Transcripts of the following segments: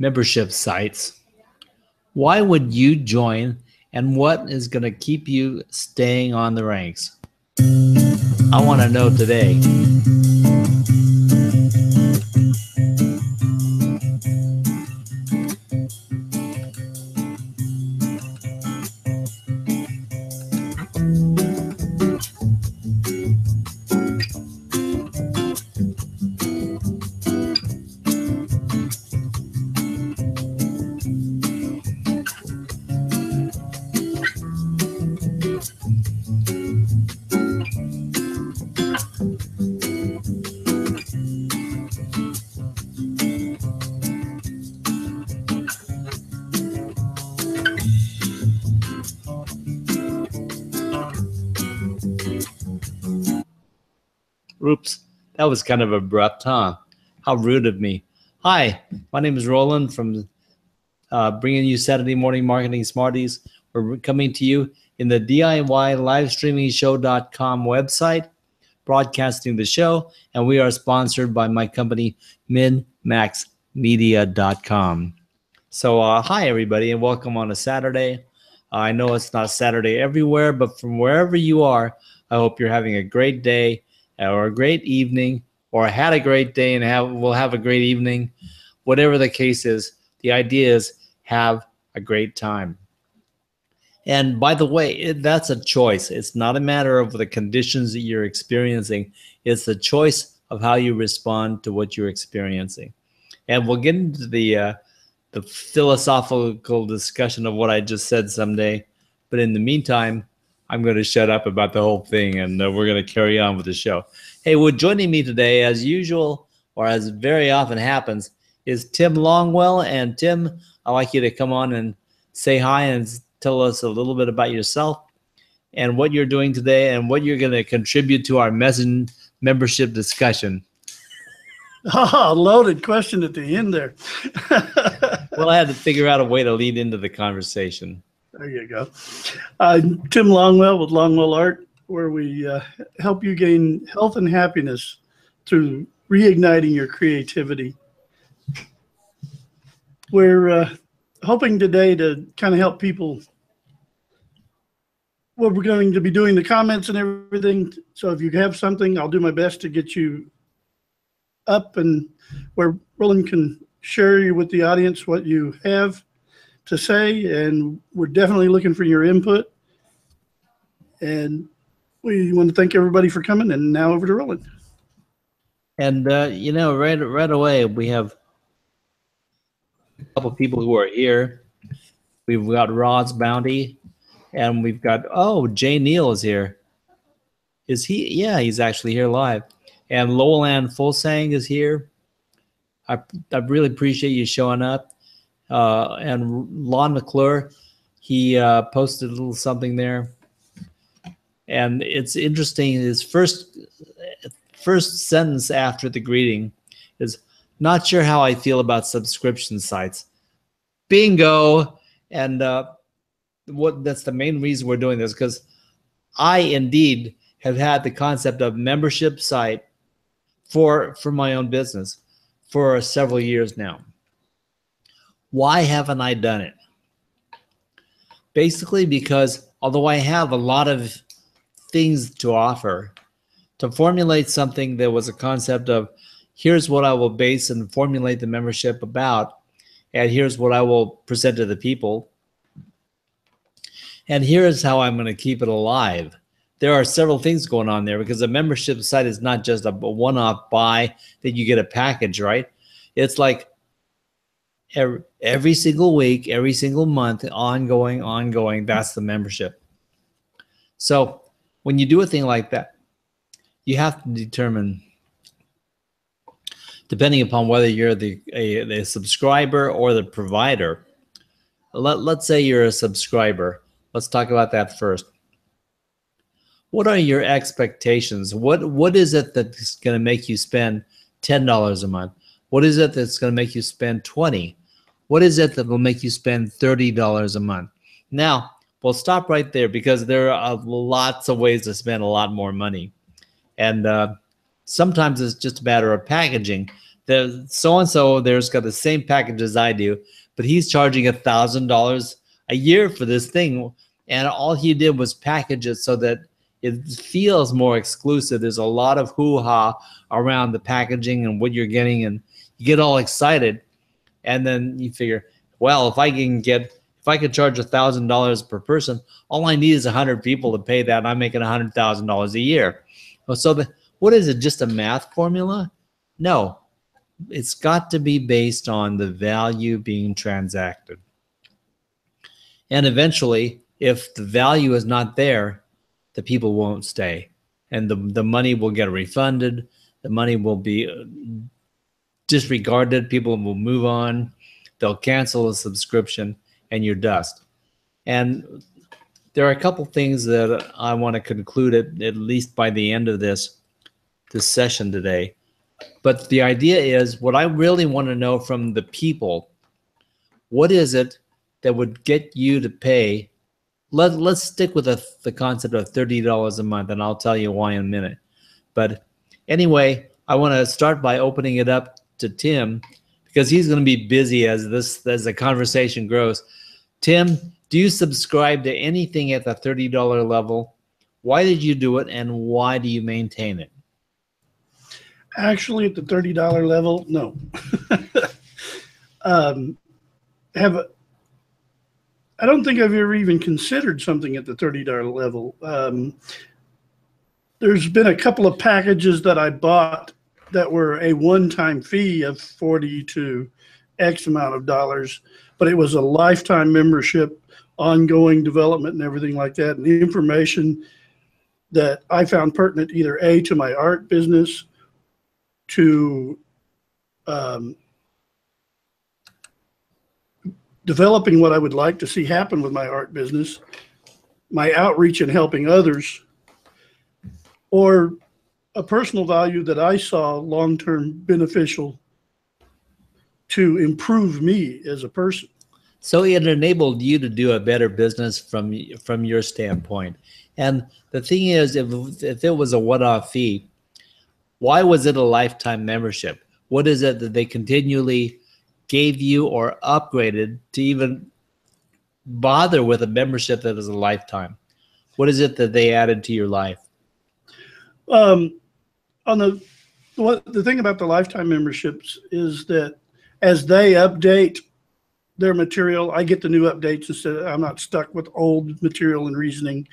membership sites. Why would you join, and what is going to keep you staying on the ranks? I want to know today. Oops, that was kind of abrupt, huh? How rude of me. Hi, my name is Roland from bringing you Saturday Morning Marketing Smarties. We're coming to you in the DIY livestreamingshow.com website, broadcasting the show, and we are sponsored by my company, minmaxmedia.com. So hi, everybody, and welcome on a Saturday. I know it's not Saturday everywhere, but from wherever you are, I hope you're having a great day or a great evening, or had a great day and will have a great evening. Whatever the case is, the idea is have a great time. And by the way, that's a choice. It's not a matter of the conditions that you're experiencing. It's the choice of how you respond to what you're experiencing. And we'll get into the philosophical discussion of what I just said someday. But in the meantime, I'm going to shut up about the whole thing, and we're going to carry on with the show. Hey, well, joining me today, as usual, or as very often happens, is Tim Longwell. And Tim, I'd like you to come on and say hi and tell us a little bit about yourself and what you're doing today and what you're going to contribute to our membership discussion. Oh, loaded question at the end there. Well, I had to figure out a way to lead into the conversation. There you go. Tim Longwell with Longwell Art, where we help you gain health and happiness through reigniting your creativity. We're hoping today to kind of help people. Well, we're going to be doing the comments and everything. So if you have something, I'll do my best to get you up and where Roland can share with the audience what you have to say, and we're definitely looking for your input. And we want to thank everybody for coming. And now over to Roland. And you know, right away we have a couple of people who are here. We've got Rod's Bounty, and we've got Jay Neal is here. Is he? Yeah, he's actually here live. And Lowland Fulsang is here. I really appreciate you showing up. And Lon McClure, he posted a little something there, and it's interesting. His first sentence after the greeting is, "Not sure how I feel about subscription sites." Bingo! And that's the main reason we're doing this, because I indeed have had the concept of membership site for my own business for several years now. Why haven't I done it? Basically because although I have a lot of things to offer, to formulate something that was a concept of here's what I will base and formulate the membership about, and here's what I will present to the people, and here's how I'm going to keep it alive. There are several things going on there, because a membership site is not just a one-off buy that you get a package, right? It's like every single week, every single month, ongoing, that's the membership. So when you do a thing like that, you have to determine, depending upon whether you're the subscriber or the provider. Let's say you're a subscriber. Let's talk about that first. What are your expectations? What is it that's going to make you spend $10 a month? What is it that's going to make you spend $20? What is it that will make you spend $30 a month? Now, we'll stop right there, because there are lots of ways to spend a lot more money. And sometimes it's just a matter of packaging. the so-and-so there's got the same package as I do, but he's charging $1,000 a year for this thing. And all he did was package it so that it feels more exclusive. There's a lot of hoo-ha around the packaging and what you're getting, and you get all excited. And then you figure, well, if I could charge $1,000 per person, all I need is 100 people to pay that, and I'm making $100,000 a year. So what is it? Just a math formula? No, it's got to be based on the value being transacted. And eventually, if the value is not there, the people won't stay, and the money will get refunded. The money will be disregarded. People will move on. They'll cancel a subscription, and you're dust. And there are a couple things that I want to conclude at least by the end of this session today. But the idea is, what I really want to know from the people, what is it that would get you to pay? Let's stick with the concept of $30 a month, and I'll tell you why in a minute. But anyway, I want to start by opening it up to Tim, because he's going to be busy as the conversation grows. Tim, do you subscribe to anything at the $30 level? Why did you do it, and why do you maintain it? Actually, at the $30 level, no. I don't think I've ever even considered something at the $30 level. There's been a couple of packages that I bought that were a one-time fee of 40 to X amount of dollars, but it was a lifetime membership, ongoing development and everything like that. And the information that I found pertinent either A, to my art business, to developing what I would like to see happen with my art business, my outreach and helping others, or a personal value that I saw long-term beneficial to improve me as a person. So it enabled you to do a better business from your standpoint. And the thing is, if it was a one-off fee, why was it a lifetime membership? What is it that they continually gave you or upgraded to even bother with a membership that is a lifetime? What is it that they added to your life? On the thing about the lifetime memberships is that as they update their material, I get the new updates instead of, I'm not stuck with old material and reasoning.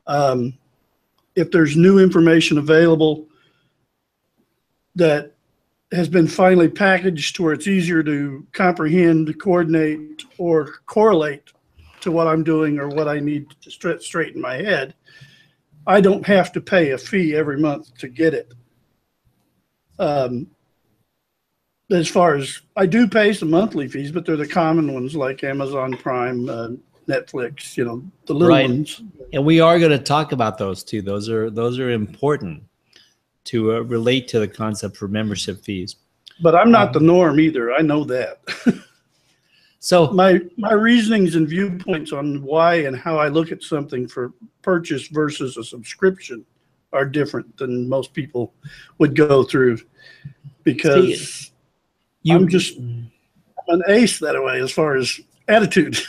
If there's new information available that has been finally packaged to where it's easier to comprehend, coordinate, or correlate to what I'm doing or what I need to straighten my head, I don't have to pay a fee every month to get it. As far as I do pay some monthly fees, but they're the common ones like Amazon Prime, Netflix, the little ones. And we are going to talk about those too. Those are important to relate to the concept for membership fees. But I'm not the norm either. I know that. So my reasonings and viewpoints on why and how I look at something for purchase versus a subscription are different than most people would go through, because I'm an ace that way as far as attitude.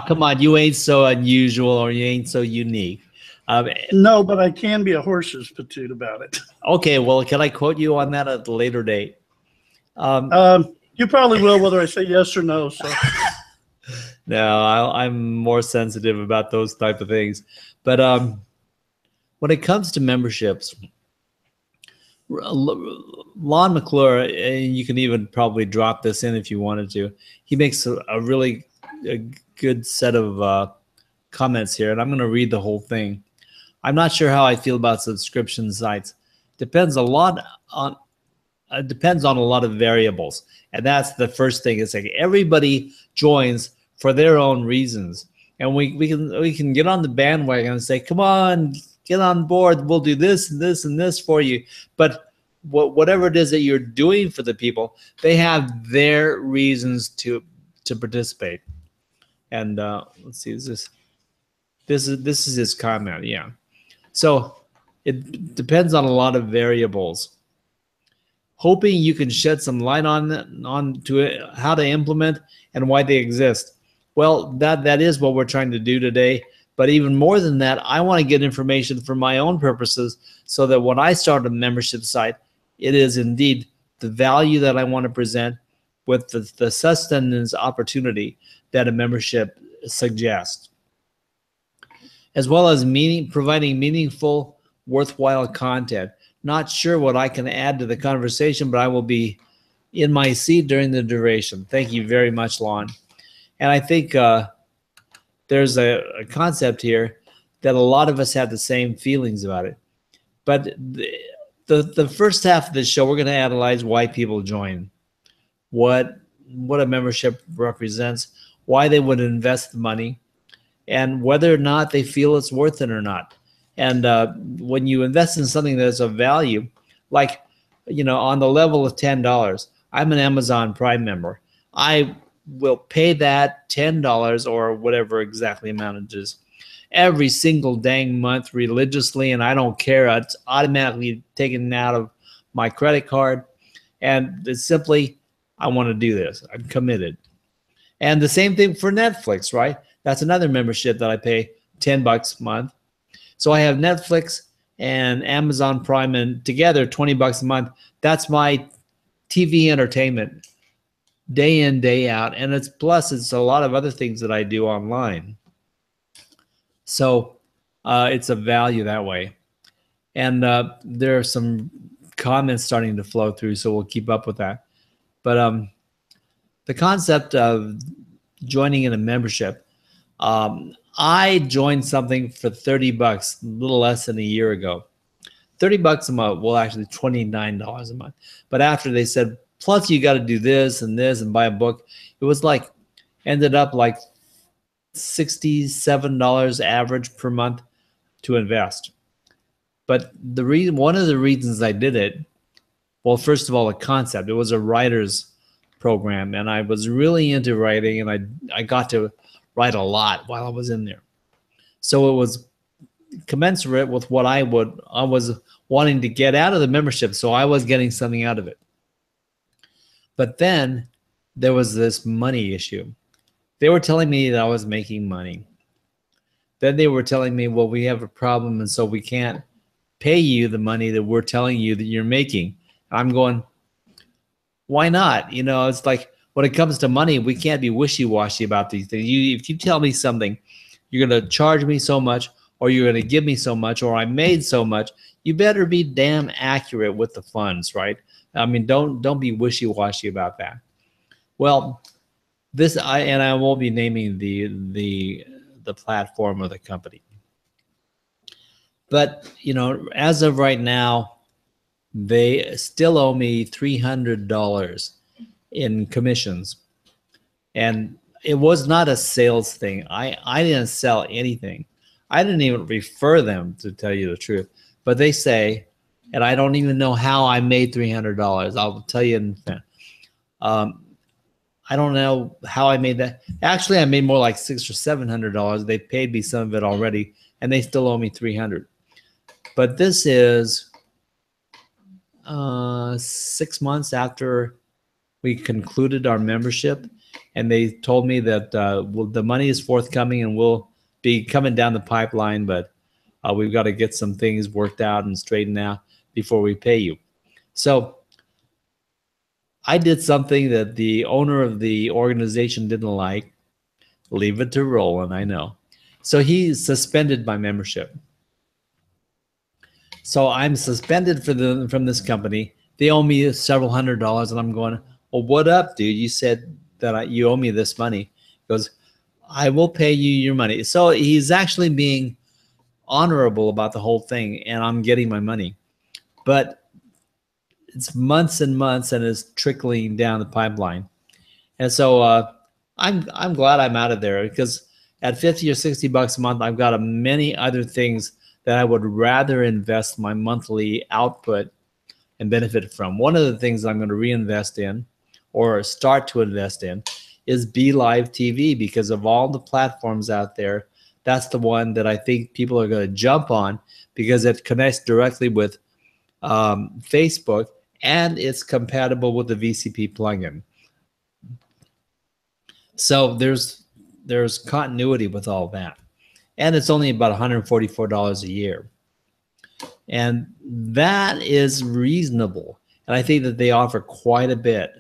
Come on, you ain't so unusual or you ain't so unique. No, but I can be a horse's patoot about it. Okay, well, can I quote you on that at a later date? You probably will, whether I say yes or no. So. No, I'm more sensitive about those type of things. But when it comes to memberships, Lon McClure, and you can even probably drop this in if you wanted to, he makes a really good set of comments here, and I'm going to read the whole thing. I'm not sure how I feel about subscription sites. Depends on a lot of variables, and that's the first thing. It's like everybody joins for their own reasons, and we can get on the bandwagon and say, come on, get on board, we'll do this and this and this for you. But whatever it is that you're doing for the people, they have their reasons to participate. And let's see, this is his comment. Yeah, so it depends on a lot of variables. hoping you can shed some light on to it, how to implement and why they exist. Well, that is what we're trying to do today. But even more than that, I want to get information for my own purposes so that when I start a membership site, it is indeed the value that I want to present with the sustenance opportunity that a membership suggests, as well as providing meaningful, worthwhile content. Not sure what I can add to the conversation, but I will be in my seat during the duration. Thank you very much, Lon. And I think there's a concept here that a lot of us have the same feelings about it. But the first half of the show, we're going to analyze why people join, what a membership represents, why they would invest the money, and whether or not they feel it's worth it or not. And when you invest in something that's of value, like, on the level of $10, I'm an Amazon Prime member. I will pay that $10 or whatever exactly amount it is every single dang month religiously, and I don't care. It's automatically taken out of my credit card, and it's simply, I want to do this. I'm committed. And the same thing for Netflix, right? That's another membership that I pay $10 a month. So I have Netflix and Amazon Prime, and together $20 a month. That's my TV entertainment day in, day out. And it's a lot of other things that I do online. So it's a value that way. And there are some comments starting to flow through, so we'll keep up with that. But the concept of joining in a membership, I joined something for $30, a little less than a year ago. $30 a month, well, actually $29 a month. But after they said, plus you got to do this and buy a book, it was like, ended up like $67 average per month to invest. But one of the reasons I did it, well, first of all, the concept, it was a writer's program, and I was really into writing, and I got to write a lot while I was in there. So it was commensurate with what I was wanting to get out of the membership, so I was getting something out of it. But then there was this money issue. They were telling me that I was making money. Then they were telling me, well, we have a problem, and so we can't pay you the money that we're telling you that you're making. I'm going, why not? It's like, when it comes to money, we can't be wishy-washy about these things. If you tell me something, you're going to charge me so much, or you're going to give me so much, or I made so much, you better be damn accurate with the funds, right? I mean, don't be wishy-washy about that. Well, I won't be naming the platform or the company. But, as of right now, they still owe me $300 in commissions. And it was not a sales thing. I didn't sell anything. I didn't even refer them, to tell you the truth. But they say, and I don't even know how I made $300. I'll tell you in a minute. I don't know how I made that. Actually, I made more like $600 or $700. They paid me some of it already, and they still owe me $300. But this is 6 months after we concluded our membership, and they told me that the money is forthcoming and will be coming down the pipeline, but we've got to get some things worked out and straightened out before we pay you. So I did something that the owner of the organization didn't like. Leave it to Roland, I know. So he suspended my membership. So I'm suspended from this company. They owe me several $100s, and I'm going, well, what up, dude? You said that you owe me this money. He goes, I will pay you your money. So he's actually being honorable about the whole thing, and I'm getting my money. But it's months and months, and it's trickling down the pipeline. And so I'm glad I'm out of there, because at $50 or $60 a month, I've got many other things that I would rather invest my monthly output and benefit from. One of the things I'm going to reinvest in, or start to invest in, is BeLive TV, because of all the platforms out there, that's the one that I think people are going to jump on, because it connects directly with Facebook, and it's compatible with the VCP plugin. So there's continuity with all that. And it's only about $144 a year. And that is reasonable. And I think that they offer quite a bit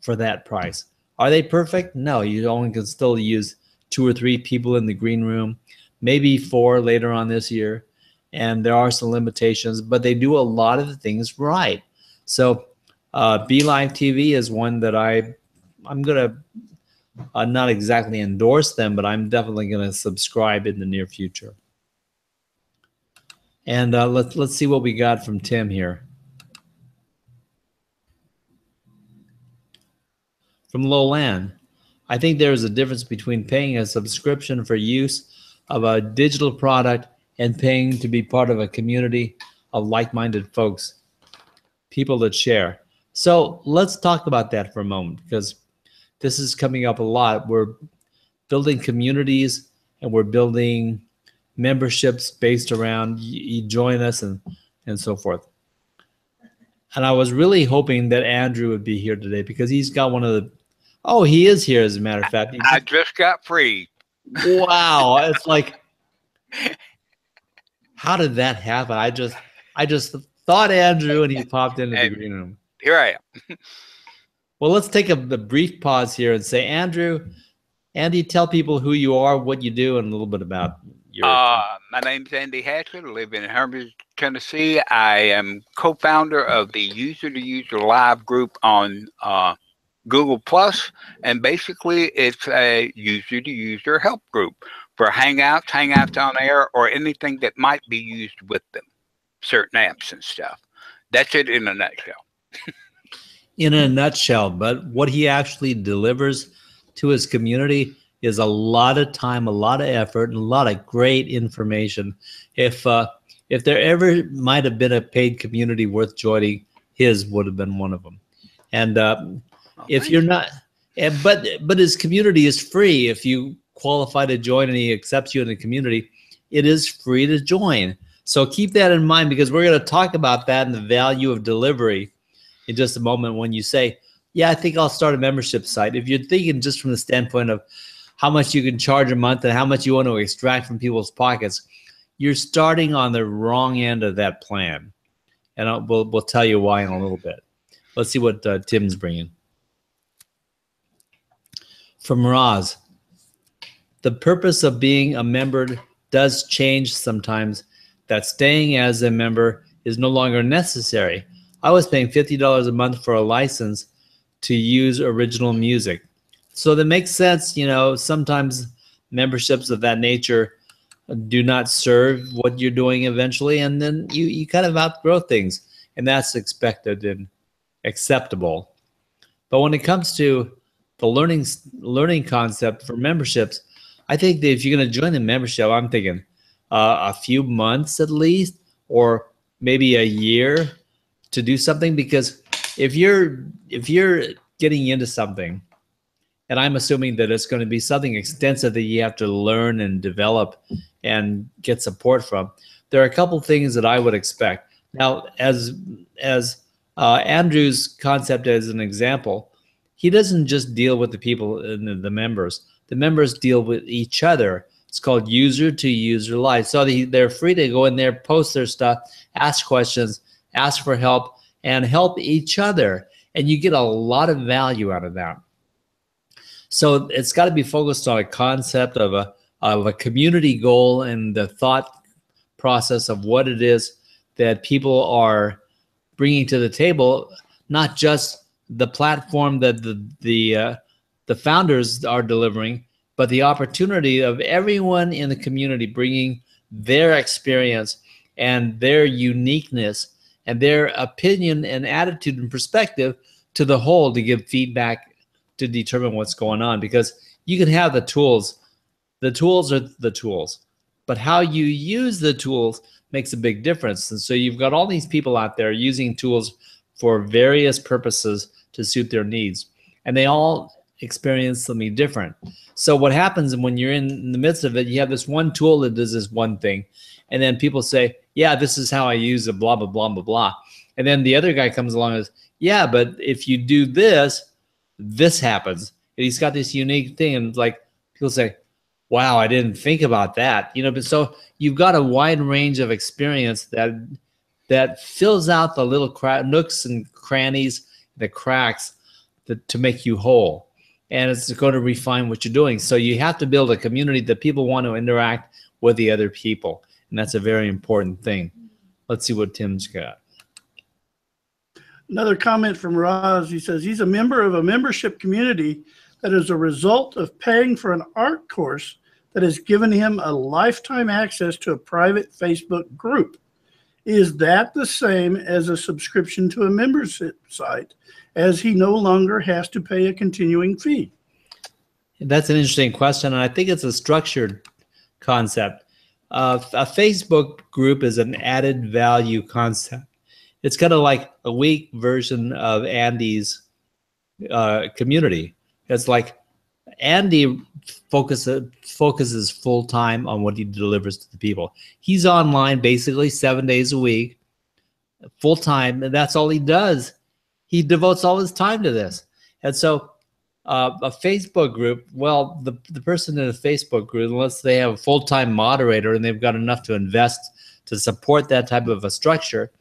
for that price. Are they perfect? No, you only can still use 2 or 3 people in the green room, maybe 4 later on this year. And there are some limitations, but they do a lot of the things right. So BeLive TV is one that I'm going to not exactly endorse them, but I'm definitely going to subscribe in the near future. And let's see what we got from Tim here. From Lowland, I think there is a difference between paying a subscription for use of a digital product and paying to be part of a community of like-minded folks, people that share. So let's talk about that for a moment, because this is coming up a lot. We're building communities and we're building memberships based around you join us and so forth. And I was really hoping that Andrew would be here today, because he's got one of the, oh, he is here, as a matter of fact. I just got free. Wow. It's like, how did that happen? I just thought Andrew, and he popped into the green room. Here I am. Well, let's take a brief pause here and say, Andy, tell people who you are, what you do, and a little bit about your. My name's Andy Hatcher. I live in Hermitage, Tennessee. I am co-founder of the User-to-User Live group on Google Plus, and basically it's a user-to-user help group for Hangouts on air, or anything that might be used with them, certain apps and stuff. That's it in a nutshell. In a nutshell, but what he actually delivers to his community is a lot of time, a lot of effort, and a lot of great information. If there ever might have been a paid community worth joining, his would have been one of them. And if you're not, but his community is free. If you qualify to join and he accepts you in the community, it is free to join. So keep that in mind, because we're going to talk about that and the value of delivery in just a moment. When you say, yeah, I think I'll start a membership site, if you're thinking just from the standpoint of how much you can charge a month and how much you want to extract from people's pockets, you're starting on the wrong end of that plan. And we'll tell you why in a little bit. Let's see what Tim's bringing. From Roz, the purpose of being a member does change sometimes, that staying as a member is no longer necessary. I was paying $50 a month for a license to use original music. So that makes sense. You know, sometimes memberships of that nature do not serve what you're doing eventually, and then you kind of outgrow things, and that's expected and acceptable. But when it comes to the learning concept for memberships, I think that if you're going to join the membership, I'm thinking a few months at least, or maybe a year to do something. Because if you're getting into something, and I'm assuming that it's going to be something extensive that you have to learn and develop and get support from, there are a couple things that I would expect. Now, as Andrew's concept as an example, he doesn't just deal with the people and the members. The members deal with each other. It's called user-to-user live. So they're free to go in there, post their stuff, ask questions, ask for help, and help each other. And you get a lot of value out of that. So it's got to be focused on a concept of a community goal and the thought process of what it is that people are bringing to the table, not just the platform that the founders are delivering, but the opportunity of everyone in the community bringing their experience and their uniqueness and their opinion and attitude and perspective to the whole to give feedback to determine what's going on. Because you can have the tools are the tools, but how you use the tools makes a big difference. And so you've got all these people out there using tools for various purposes to suit their needs, and they all experience something different. So what happens when you're in the midst of it, you have this one tool that does this one thing, and then people say, yeah, this is how I use it, blah, blah, blah, blah, blah. And then the other guy comes along and says, yeah, but if you do this, this happens. And he's got this unique thing. And like people say, wow, I didn't think about that. You know, but so you've got a wide range of experience that fills out the little nooks and crannies, the cracks to make you whole. And it's going to refine what you're doing. So you have to build a community that people want to interact with the other people. And that's a very important thing. Let's see what Tim's got. Another comment from Roz. He says he's a member of a membership community that is a result of paying for an art course that has given him a lifetime access to a private Facebook group. Is that the same as a subscription to a membership site, as he no longer has to pay a continuing fee? That's an interesting question, and I think it's a structured concept. A Facebook group is an added value concept. It's kind of like a weak version of Andy's community. It's like Andy focuses full time on what he delivers to the people. He's online basically 7 days a week, full time, and that's all he does. He devotes all his time to this. And so a Facebook group, well, the person in a Facebook group, unless they have a full-time moderator and they've got enough to invest to support that type of a structure,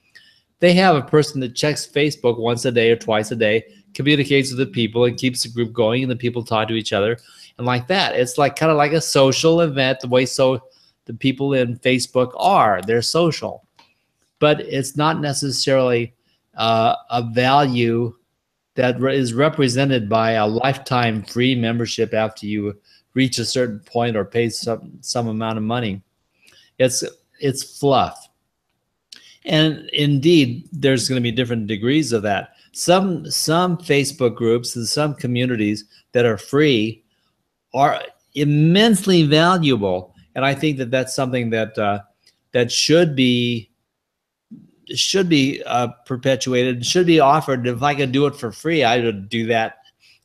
they have a person that checks Facebook once a day or twice a day, communicates with the people and keeps the group going, and the people talk to each other. And like that, it's like kind of like a social event, the way the people in Facebook are. They're social. But it's not necessarily a value that is represented by a lifetime free membership after you reach a certain point or pay some amount of money. It's fluff. And indeed, there's going to be different degrees of that. Some Facebook groups and some communities that are free are immensely valuable, and I think that that's something that should be perpetuated, should be offered. If I could do it for free, I would do that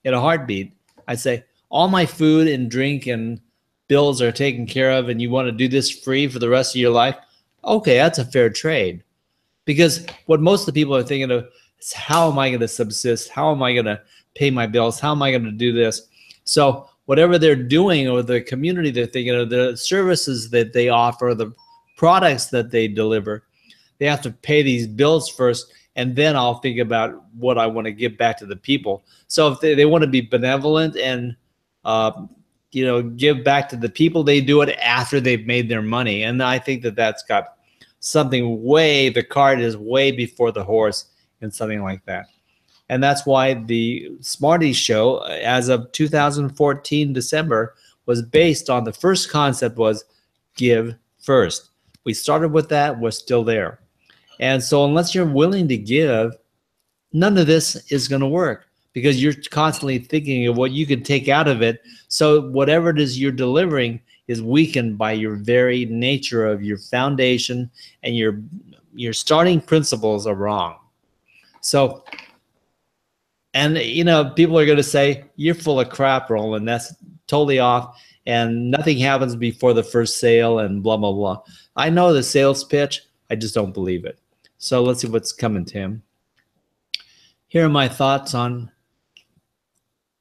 in a heartbeat. I'd say all my food and drink and bills are taken care of, and you want to do this free for the rest of your life. Okay, that's a fair trade. Because what most of the people are thinking of is, how am I going to subsist? How am I going to pay my bills? How am I going to do this? So whatever they're doing, or the community they're thinking of, the services that they offer, the products that they deliver, they have to pay these bills first, and then I'll think about what I want to give back to the people. So if they want to be benevolent and give back to the people, they do it after they've made their money. And I think that that's got something the cart is way before the horse in something like that. And that's why the Smarties show, as of 2014 December, was based on the first concept was give first. We started with that. We're still there. And so unless you're willing to give, none of this is going to work, because you're constantly thinking of what you can take out of it. So whatever it is you're delivering is weakened by your very nature of your foundation, and your starting principles are wrong. So, and people are going to say, you're full of crap, Roland. That's totally off, and nothing happens before the first sale and blah, blah, blah. I know the sales pitch. I just don't believe it. So let's see what's coming, Tim. Here are my thoughts on,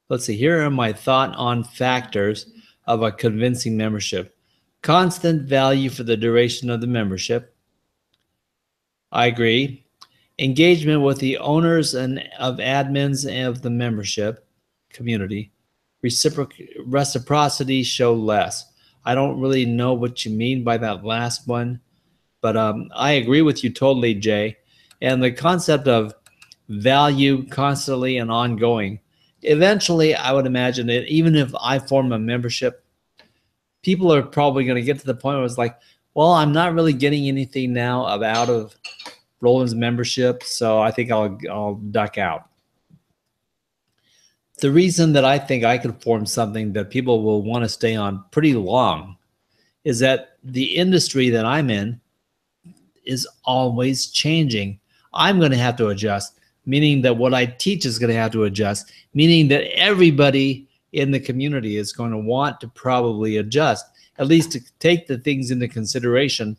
here are my thoughts on factors of a convincing membership. Constant value for the duration of the membership. I agree. Engagement with the owners and of admins of the membership community. Reciprocity, show less. I don't really know what you mean by that last one, but I agree with you totally, Jay. And the concept of value constantly and ongoing. Eventually, I would imagine that even if I form a membership, people are probably going to get to the point where it's like, well, I'm not really getting anything now out of Roland's membership, so I think I'll duck out. The reason that I think I could form something that people will want to stay on pretty long is that the industry that I'm in is always changing. I'm going to have to adjust, meaning that what I teach is going to have to adjust, meaning that everybody in the community is going to want to probably adjust, at least to take the things into consideration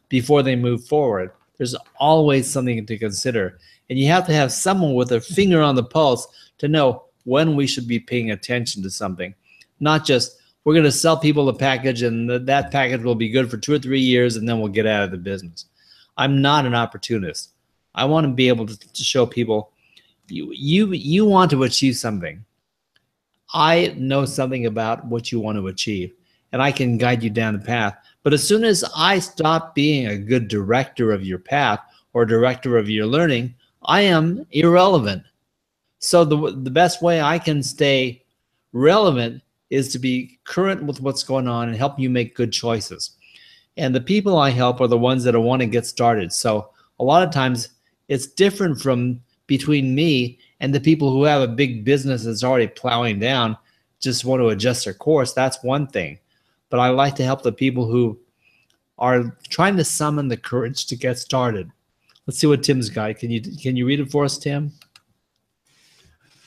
before they move forward. There's always something to consider. And you have to have someone with their finger on the pulse to know when we should be paying attention to something. Not just, we're going to sell people a package and that package will be good for 2 or 3 years and then we'll get out of the business. I'm not an opportunist. I want to be able to show people, you want to achieve something. I know something about what you want to achieve, and I can guide you down the path. But as soon as I stop being a good director of your path or director of your learning, I am irrelevant. So the best way I can stay relevant is to be current with what's going on and help you make good choices. And the people I help are the ones that want to get started. So a lot of times it's different from between me and the people who have a big business that's already plowing down, just want to adjust their course. That's one thing. But I like to help the people who are trying to summon the courage to get started. Let's see what Tim's got. Can you read it for us, Tim?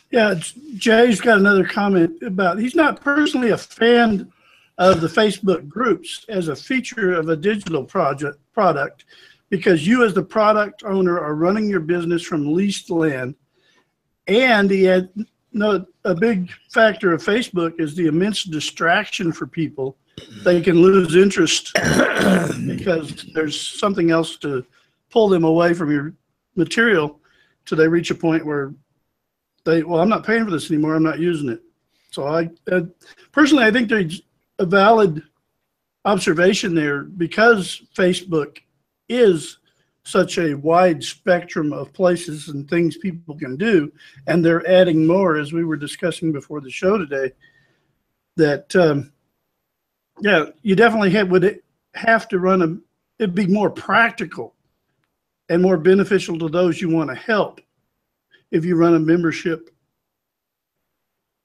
Yeah, Jay's got another comment about he's not personally a fan of the Facebook groups as a feature of a digital product because you as the product owner are running your business from leased land. And he had a big factor of Facebook is the immense distraction for people. They can lose interest because there's something else to pull them away from your material till they reach a point where well, I'm not paying for this anymore. I'm not using it. So I personally, I think there's a valid observation there because Facebook is such a wide spectrum of places and things people can do, and they're adding more, as we were discussing before the show today, that, yeah, you definitely would have to run it'd be more practical and more beneficial to those you want to help if you run a membership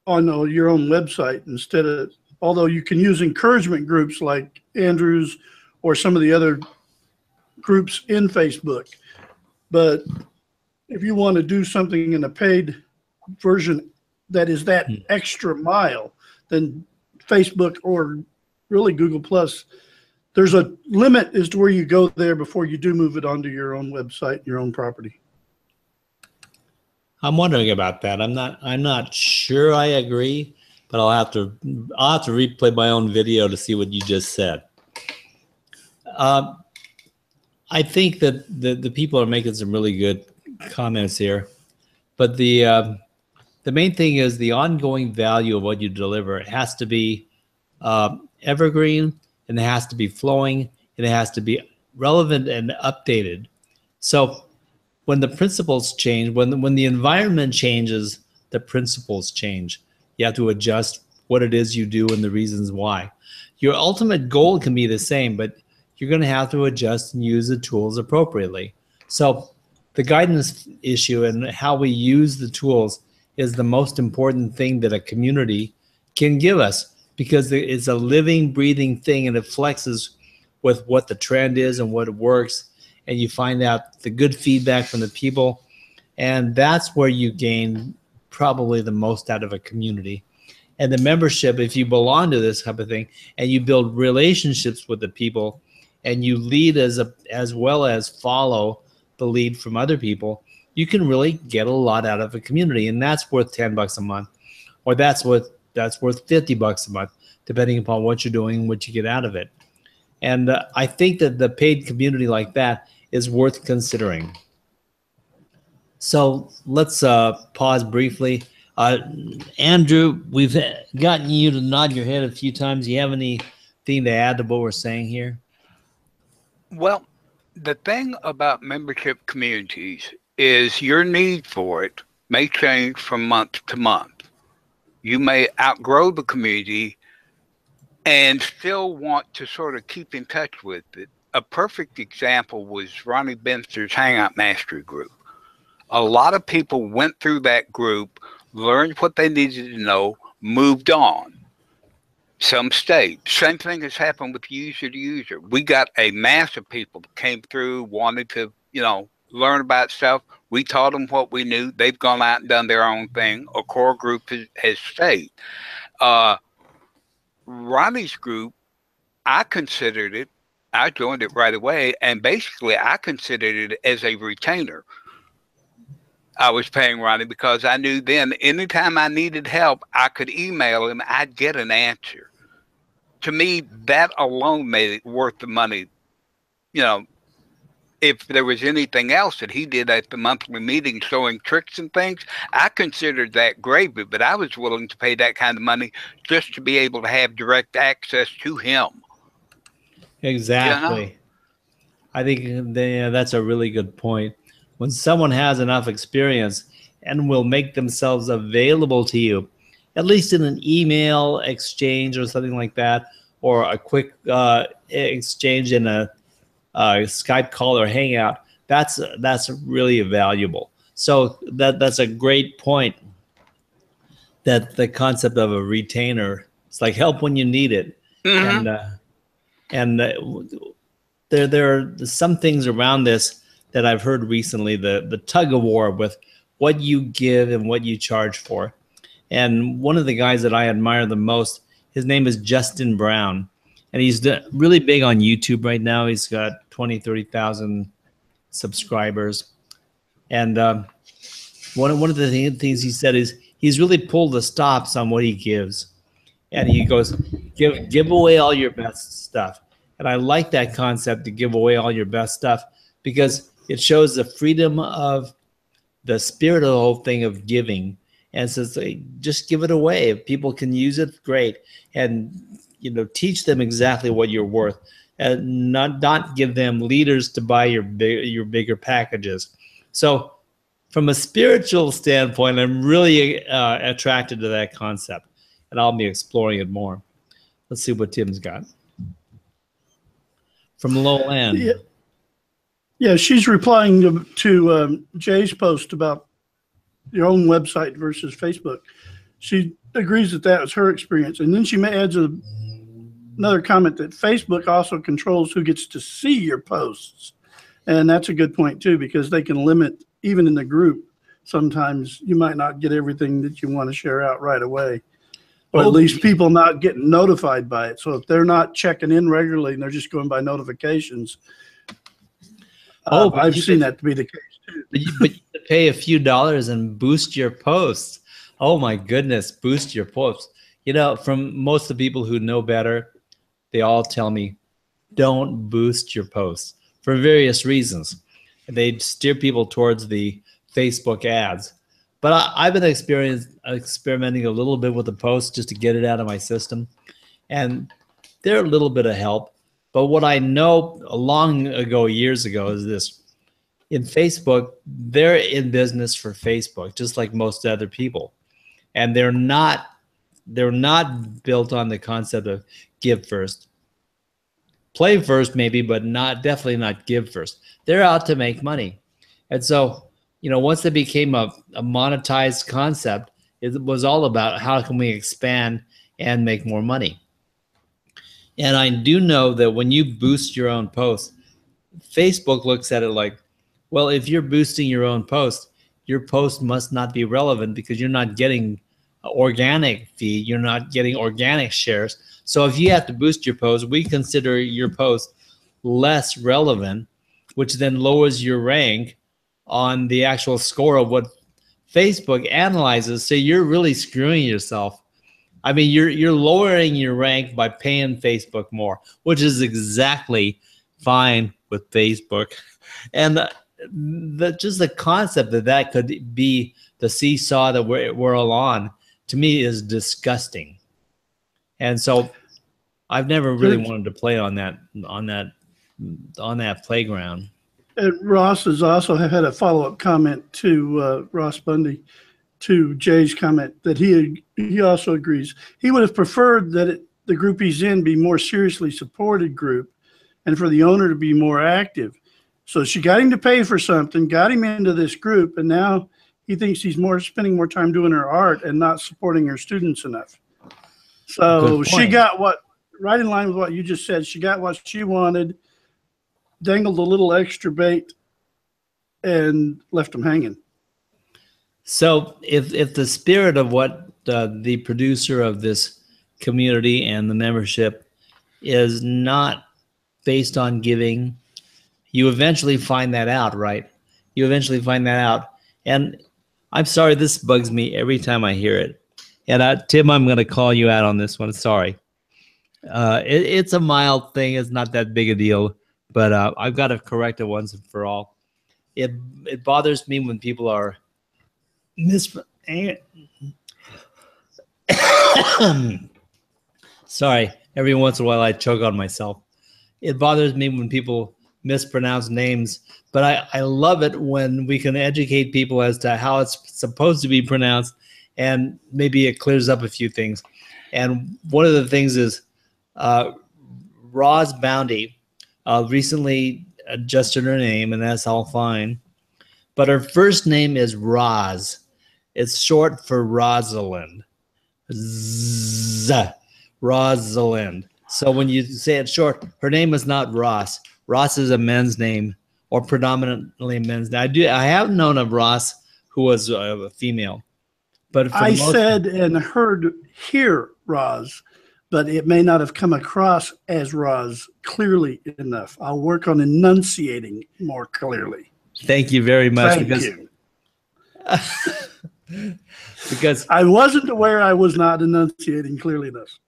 on your own website instead of, although you can use encouragement groups like Andrew's or some of the other groups in Facebook. But if you want to do something in a paid version that is that extra mile, then Facebook or really Google Plus, there's a limit as to where you go there before you do move it onto your own website, your own property. I'm wondering about that. I'm not sure I agree, but I'll have to replay my own video to see what you just said. I think that the people are making some really good comments here, but the main thing is the ongoing value of what you deliver. It has to be evergreen, and it has to be flowing, and it has to be relevant and updated. So when the principles change, when the environment changes, the principles change. You have to adjust what it is you do and the reasons why. Your ultimate goal can be the same, but you're going to have to adjust and use the tools appropriately. So the guidance issue and how we use the tools is the most important thing that a community can give us, because it's a living, breathing thing, and it flexes with what the trend is and what works. And you find out the good feedback from the people. And that's where you gain probably the most out of a community. And the membership, if you belong to this type of thing and you build relationships with the people and you lead as well as follow the lead from other people, you can really get a lot out of a community. And that's worth $10 a month, or that's worth $50 a month, depending upon what you're doing and what you get out of it. And I think that the paid community like that is worth considering. So let's pause briefly. Andrew, we've gotten you to nod your head a few times. Do you have anything to add to what we're saying here? Well, the thing about membership communities is your need for it may change from month to month. You may outgrow the community and still want to sort of keep in touch with it. A perfect example was Ronnie Benster's Hangout Mastery group. A lot of people went through that group, learned what they needed to know, moved on. Some stayed. Same thing has happened with user to user. We got a mass of people that came through, wanted to, learn about stuff. We taught them what we knew. They've gone out and done their own thing. A core group has stayed. Ronnie's group, I considered it I joined it right away, and basically I considered it as a retainer. I was paying Ronnie because I knew then anytime I needed help, I could email him. I'd get an answer. To me, that alone made it worth the money. You know, if there was anything else that he did at the monthly meeting showing tricks and things, I considered that gravy, but I was willing to pay that kind of money just to be able to have direct access to him. Exactly. I think that's a really good point. When someone has enough experience and will make themselves available to you, at least in an email exchange or something like that, or a quick exchange in a Skype call or Hangout, that's really valuable. So that's a great point. That the concept of a retainer, it's like help when you need it, Mm-hmm. and there are some things around this that I've heard recently. The tug of war with what you give and what you charge for. And one of the guys that I admire the most, his name is Justin Brown. And he's really big on YouTube right now. He's got 20, 30,000 subscribers. And one of the things he said is he's really pulled the stops on what he gives. And he goes, give away all your best stuff. And I like that concept to give away all your best stuff because it shows the freedom of the spirit of the whole thing of giving. And says, just give it away. If people can use it, great. And teach them exactly what you're worth, and not give them leaders to buy your bigger packages. So, from a spiritual standpoint, I'm really attracted to that concept, and I'll be exploring it more. Let's see what Tim's got from Lowland. Yeah, she's replying to Jay's post about your own website versus Facebook. She agrees that was her experience. And then she adds another comment that Facebook also controls who gets to see your posts. And that's a good point too, because they can limit, even in the group, sometimes you might not get everything that you want to share out right away. Or at least people not getting notified by it. So if they're not checking in regularly and they're just going by notifications, I've seen that to be the case too. But you pay a few dollars and boost your posts. Oh my goodness, boost your posts. From most of the people who know better, they all tell me, don't boost your posts for various reasons. They steer people towards the Facebook ads. But I've been experimenting a little bit with the posts just to get it out of my system. And they're a little bit of help. But what I know years ago, is this. In Facebook, they're in business for Facebook, just like most other people. And they're not built on the concept of give first. Play first, maybe, but definitely not give first. They're out to make money. And so, once they became a monetized concept, it was all about how can we expand and make more money. And I do know that when you boost your own post, Facebook looks at it like, well, if you're boosting your own post, your post must not be relevant because you're not getting organic feed, you're not getting organic shares. So if you have to boost your post, we consider your post less relevant, which then lowers your rank on the actual score of what Facebook analyzes. So you're really screwing yourself. I mean, you're lowering your rank by paying Facebook more, which is exactly fine with Facebook. And just the concept that could be the seesaw that we're all on, to me, is disgusting. And so I've never really wanted to play on that playground. And Ross has also had a follow-up comment to Ross Bundy, to Jay's comment, that he also agrees. He would have preferred that the group he's in be more seriously supported group and for the owner to be more active. So she got him to pay for something, got him into this group, and now he thinks he's spending more time doing her art and not supporting her students enough. So she got right in line with what you just said. She got what she wanted, dangled a little extra bait, and left him hanging. So if the spirit of what the producer of this community and the membership is not based on giving. You eventually find that out, right? You eventually find that out. And I'm sorry, this bugs me every time I hear it. And Tim, I'm going to call you out on this one. Sorry. It's a mild thing. It's not that big a deal. But I've got to correct it once and for all. It bothers me when people are Sorry, every once in a while I choke on myself. It bothers me when people mispronounce names, but I love it when we can educate people as to how it's supposed to be pronounced, and maybe it clears up a few things. And one of the things is Roz Bounty recently adjusted her name, and that's all fine. But her first name is Roz. It's short for Rosalind. Rosalind. So when you say it short, her name is not Ross. Ross is a men's name, or predominantly men's name. I have known of Ross who was a female, but I said and heard here Roz, but it may not have come across as Roz clearly enough. I'll work on enunciating more clearly. Thank you very much. Thank you. Because I wasn't aware I was not enunciating clearly enough.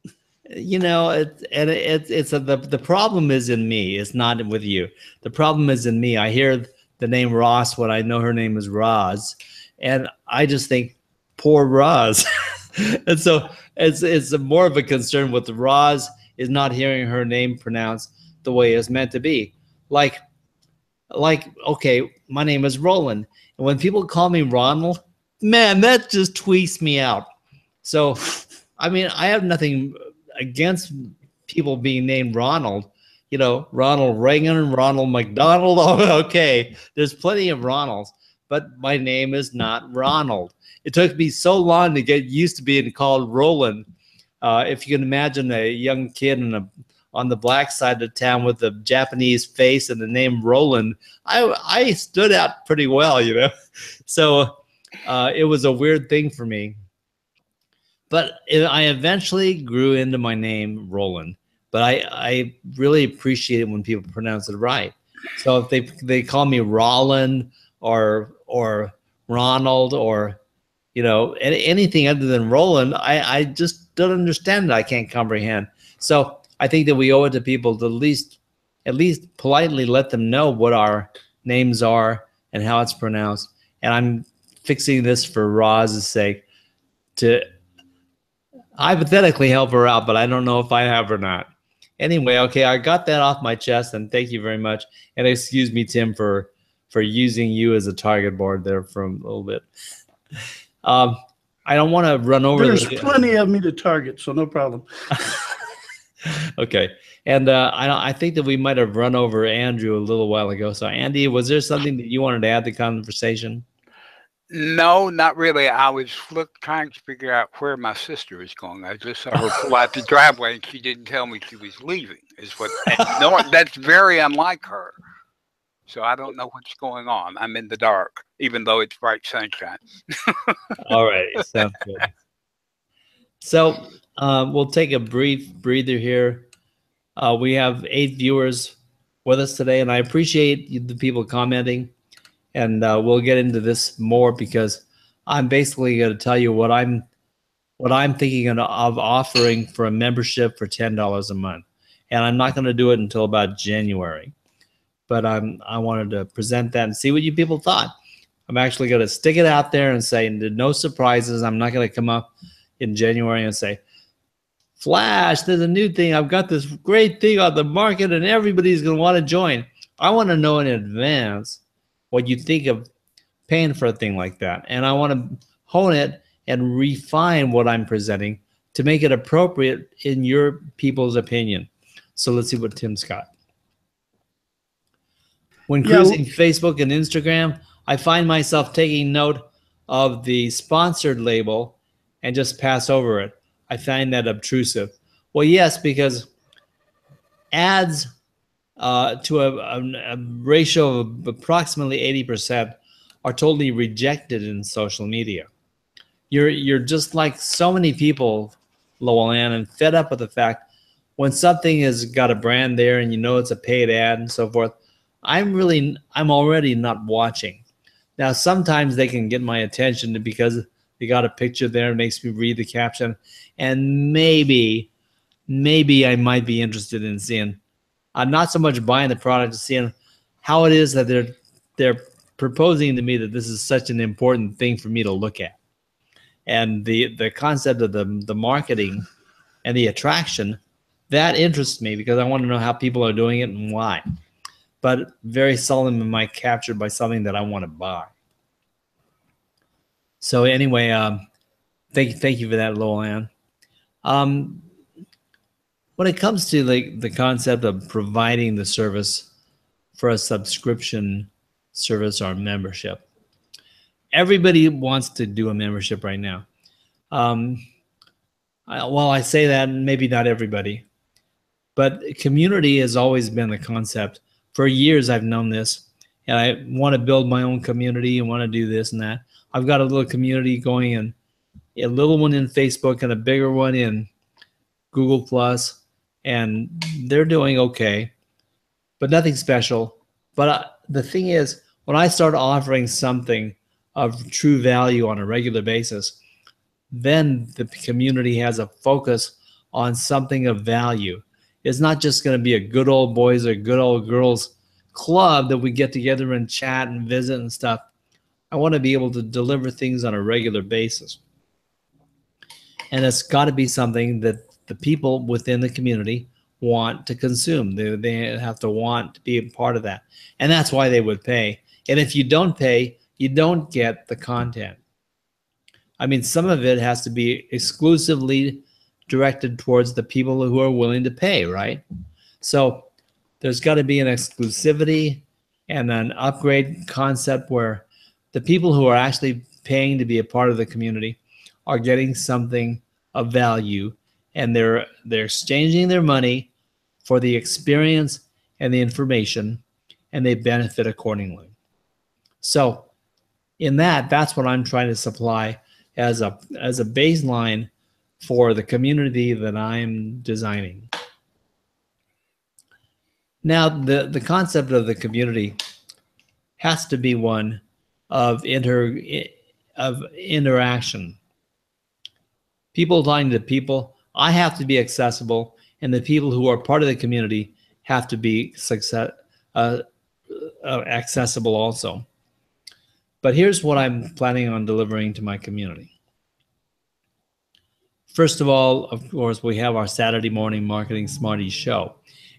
You know, the problem is in me. It's not with you. The problem is in me. I hear the name Ross when I know her name is Roz, and I just think, poor Roz. And so it's more of a concern with Roz is not hearing her name pronounced the way it's meant to be. Like, okay, my name is Roland, and when people call me Ronald, man, that just tweaks me out. So, I mean, I have nothing against people being named Ronald. You know, Ronald Reagan, Ronald McDonald. Oh, okay, there's plenty of Ronalds, but my name is not Ronald. It took me so long to get used to being called Roland. If you can imagine a young kid on the black side of town with a Japanese face and the name Roland, I stood out pretty well, you know. So it was a weird thing for me. But I eventually grew into my name, Roland. But I really appreciate it when people pronounce it right. So if they call me Roland or Ronald or, you know, anything other than Roland, I just don't understand it. I can't comprehend. So I think that we owe it to people to at least politely let them know what our names are and how it's pronounced. And I'm fixing this for Roz's sake to hypothetically help her out, but I don't know if I have or not. Anyway, okay, I got that off my chest, and thank you very much. And excuse me, Tim, for using you as a target board there for a little bit. I don't want to run over. There's plenty of me to target, so no problem. Okay, and I think that we might have run over Andrew a little while ago. So, Andy, was there something that you wanted to add to the conversation? No, not really. I was trying to figure out where my sister is going. I just saw her pull out the driveway, and she didn't tell me she was leaving. No, that's very unlike her. So I don't know what's going on. I'm in the dark, even though it's bright sunshine. All right, sounds good. So we'll take a brief breather here. We have 8 viewers with us today, and I appreciate the people commenting. And we'll get into this more because I'm basically going to tell you what I'm thinking of offering for a membership for $10 a month, and I'm not going to do it until about January. But I wanted to present that and see what you people thought. I'm actually going to stick it out there and say no surprises. I'm not going to come up in January and say, Flash, there's a new thing. I've got this great thing on the market, and everybody's going to want to join. I want to know in advance what you think of paying for a thing like that. And I want to hone it and refine what I'm presenting to make it appropriate in your people's opinion. So let's see what Tim's got. When cruising Facebook and Instagram, I find myself taking note of the sponsored label and just pass over it. I find that obtrusive. Well, yes, because ads to a ratio of approximately 80% are totally rejected in social media. You're just like so many people, Lowell Ann, and fed up with the fact when something has got a brand there and you know it's a paid ad and so forth, I'm already not watching. Now, sometimes they can get my attention because they got a picture there and makes me read the caption, and maybe I might be interested in seeing. I'm not so much buying the product, as seeing how it is that they're proposing to me that this is such an important thing for me to look at, and the concept of the marketing and the attraction that interests me because I want to know how people are doing it and why. But very seldom am I captured by something that I want to buy. So anyway, thank you for that, Lolan. When it comes to like the concept of providing the service for a subscription service or membership, everybody wants to do a membership right now. Well, I say that, maybe not everybody, but community has always been the concept. For years, I've known this, and I want to build my own community and want to do this and that. I've got a little community going in, a little one in Facebook and a bigger one in Google Plus, and they're doing okay, but nothing special. But the thing is, when I start offering something of true value on a regular basis, then the community has a focus on something of value. It's not just going to be a good old boys or good old girls club that we get together and chat and visit and stuff. I want to be able to deliver things on a regular basis. And it's got to be something that the people within the community want to consume. They have to want to be a part of that. And that's why they would pay. And if you don't pay, you don't get the content. I mean, some of it has to be exclusively directed towards the people who are willing to pay, right? So there's got to be an exclusivity and an upgrade concept where the people who are actually paying to be a part of the community are getting something of value, and they're exchanging their money for the experience and the information, and they benefit accordingly. So in that's what I'm trying to supply as a baseline for the community that I'm designing. Now, the concept of the community has to be one of interaction. People talking to people. I have to be accessible, and the people who are part of the community have to be accessible also. But here's what I'm planning on delivering to my community. First of all, of course, we have our Saturday morning Marketing Smarties show,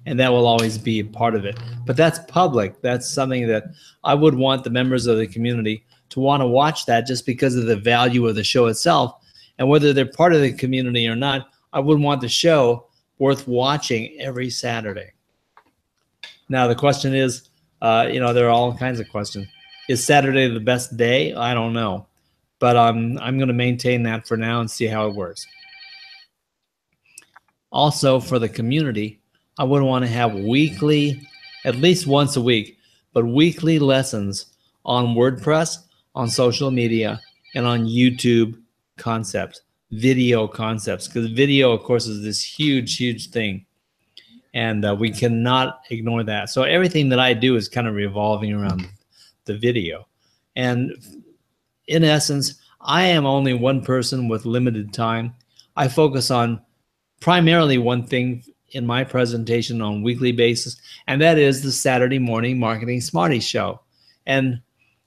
and that will always be a part of it. But that's public. That's something that I would want the members of the community to want to watch that just because of the value of the show itself. And whether they're part of the community or not, I would want the show worth watching every Saturday. Now, the question is, there are all kinds of questions. Is Saturday the best day? I don't know. But I'm going to maintain that for now and see how it works. Also, for the community, I would want to have weekly, at least once a week, but weekly lessons on WordPress, on social media, and on YouTube concepts, video concepts, because video, of course, is this huge, huge thing. And we cannot ignore that. So everything that I do is kind of revolving around the video. And in essence, I am only one person with limited time. I focus on primarily one thing in my presentation on a weekly basis, and that is the Saturday morning Marketing Smarties show. And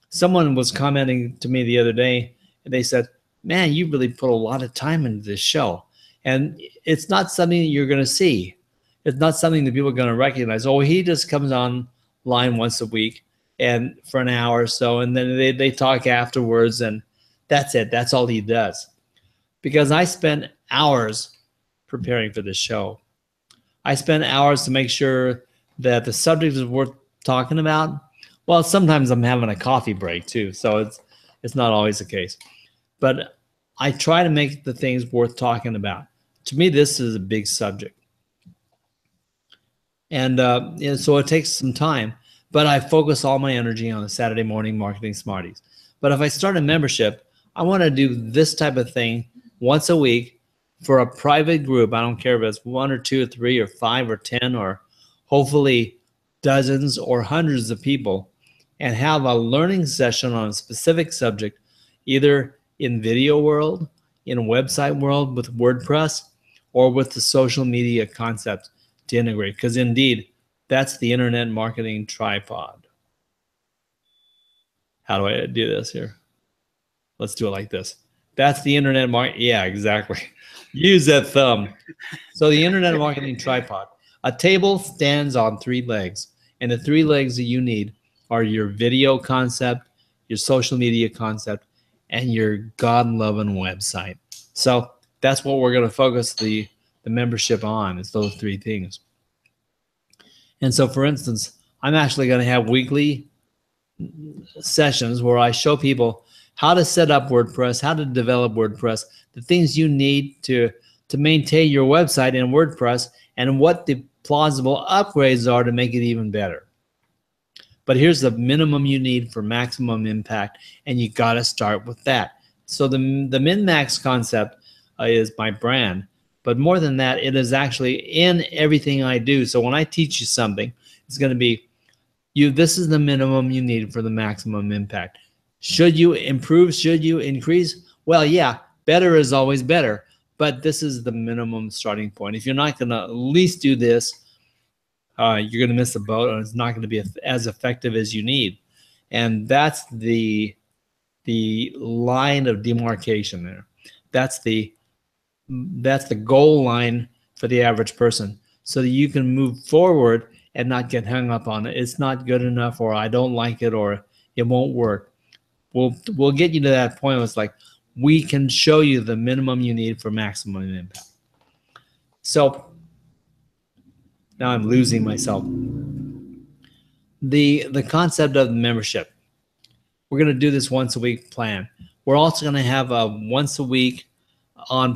someone was commenting to me the other day, and they said, man, you really put a lot of time into this show. And it's not something that you're going to see. It's not something that people are going to recognize. Oh, he just comes online once a week and for an hour or so, and then they talk afterwards, and that's it. That's all he does. Because I spent hours preparing for this show. I spent hours to make sure that the subject is worth talking about. Well, sometimes I'm having a coffee break too, so it's not always the case. But I try to make the things worth talking about. To me, this is a big subject. And so it takes some time, but I focus all my energy on the Saturday morning Marketing Smarties. But if I start a membership, I want to do this type of thing once a week for a private group. I don't care if it's 1 or 2 or 3 or 5 or 10 or hopefully dozens or hundreds of people, and have a learning session on a specific subject, either in video world, in website world with WordPress, or with the social media concept to integrate. Because indeed, that's the internet marketing tripod. How do I do this here? Let's do it like this. That's the internet market. Yeah, exactly. Use that thumb. So the internet marketing tripod. A table stands on 3 legs, and the 3 legs that you need are your video concept, your social media concept, and your God-loving website. So that's what we're going to focus the membership on, is those 3 things. And so, for instance, I'm actually going to have weekly sessions where I show people how to set up WordPress, how to develop WordPress, the things you need to maintain your website in WordPress, and what the plausible upgrades are to make it even better. But here's the minimum you need for maximum impact, and you got to start with that. So the min-max concept is my brand, but more than that, it is actually in everything I do. So when I teach you something, it's going to be, this is the minimum you need for the maximum impact. Should you improve? Should you increase? Well, yeah, better is always better, but this is the minimum starting point. If you're not going to at least do this, you're going to miss the boat, and it's not going to be as effective as you need. And that's the line of demarcation there. That's the goal line for the average person, so that you can move forward and not get hung up on it. It's not good enough, or I don't like it, or it won't work. We'll get you to that point where it's like, we can show you the minimum you need for maximum impact. So now I'm losing myself. The concept of the membership. We're going to do this once a week plan. We're also going to have a once a week,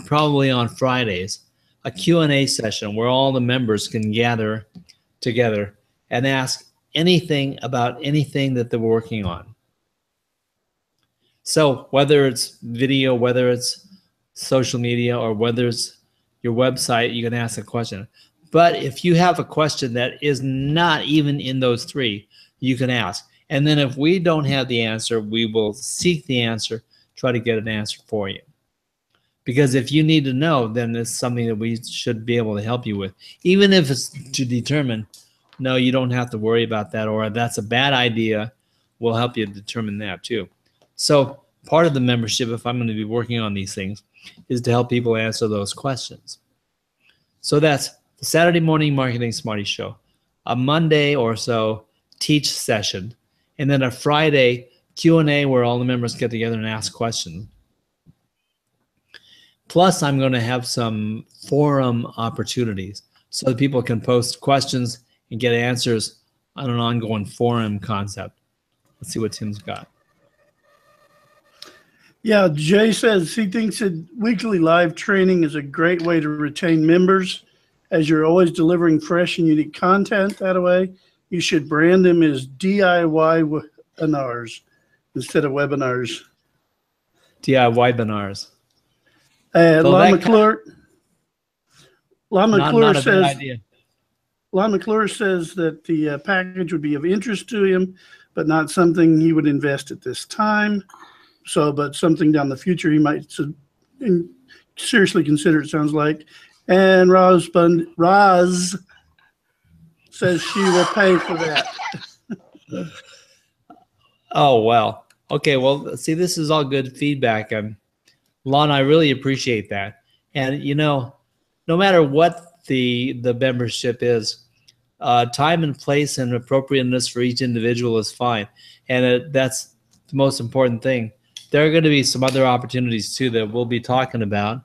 probably on Fridays, a Q&A session where all the members can gather together and ask anything about anything that they're working on. So whether it's video, whether it's social media, or whether it's your website, you can ask a question. But if you have a question that is not even in those 3, you can ask. And then if we don't have the answer, we will seek the answer, try to get an answer for you. Because if you need to know, then it's something that we should be able to help you with. Even if it's to determine, no, you don't have to worry about that, or that's a bad idea, we'll help you determine that too. So part of the membership, if I'm going to be working on these things, is to help people answer those questions. So that's the Saturday morning Marketing Smarties show, a Monday or so teach session, and then a Friday Q&A where all the members get together and ask questions. Plus, I'm going to have some forum opportunities so that people can post questions and get answers on an ongoing forum concept. Let's see what Tim's got. Yeah, Jay says he thinks that weekly live training is a great way to retain members, as you're always delivering fresh and unique content that way. You should brand them as DIY webinars instead of webinars. DIY webinars. Lon McClure says that the package would be of interest to him, but not something he would invest at this time. So, but something down the future he might seriously consider, it sounds like. And Roz says she will pay for that. Oh, well. Okay, well, see, this is all good feedback. Lon, I really appreciate that. And, you know, no matter what the membership is, time and place and appropriateness for each individual is fine. And that's the most important thing. There are going to be some other opportunities, too, that we'll be talking about.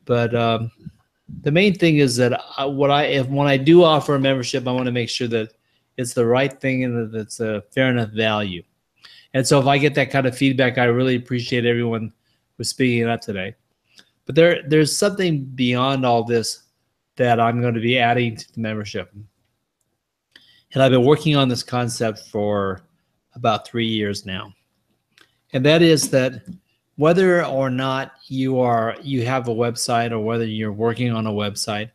But the main thing is that when I do offer a membership, I want to make sure that it's the right thing and that it's a fair enough value. And so if I get that kind of feedback, I really appreciate everyone who's speaking up today. But there's something beyond all this that I'm going to be adding to the membership. And I've been working on this concept for about 3 years now. And that is that whether or not you have a website or whether you're working on a website,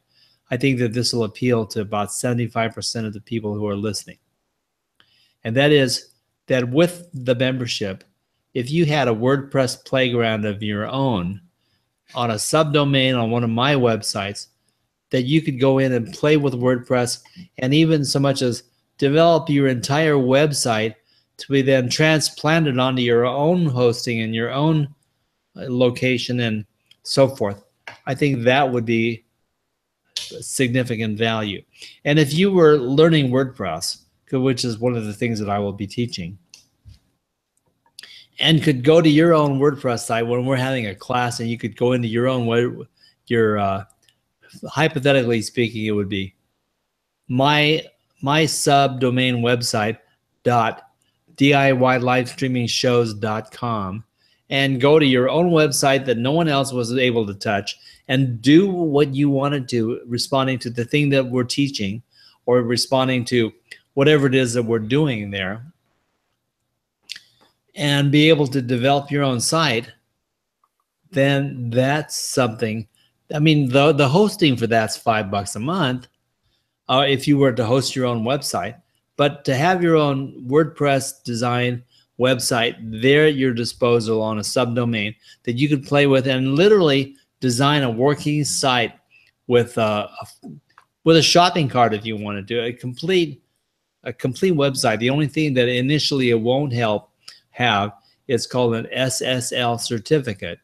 I think that this will appeal to about 75% of the people who are listening. And that is that with the membership, if you had a WordPress playground of your own on a subdomain on one of my websites, that you could go in and play with WordPress and even so much as develop your entire website to be then transplanted onto your own hosting and your own location and so forth. I think that would be significant value. And if you were learning WordPress, which is one of the things that I will be teaching, and could go to your own WordPress site when we're having a class, and you could go into your own, hypothetically speaking, it would be my subdomain website .diylivestreamingshows.com, and go to your own website that no one else was able to touch and do what you want to do, responding to the thing that we're teaching or responding to whatever it is that we're doing there, and be able to develop your own site, then that's something. I mean, the hosting for that's $5 a month if you were to host your own website. But to have your own WordPress design website there at your disposal on a subdomain that you could play with and literally design a working site with a shopping cart if you wanted to, a complete website. The only thing that initially it won't have is called an SSL certificate.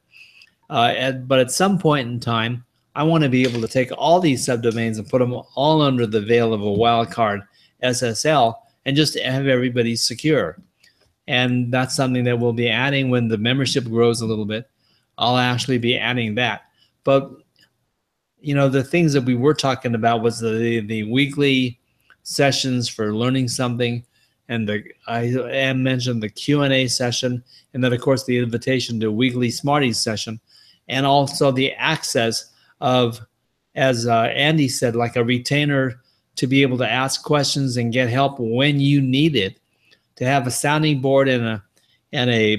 But at some point in time, I want to be able to take all these subdomains and put them all under the veil of a wildcard SSL and just have everybody secure. And that's something that we'll be adding when the membership grows a little bit. I'll actually be adding that. But you know, the things that we were talking about was the weekly sessions for learning something, and I mentioned the Q&A session, and then of course the invitation to weekly Smarties session, and also the access of, as Andy said, like a retainer to be able to ask questions and get help when you need it, to have a sounding board and a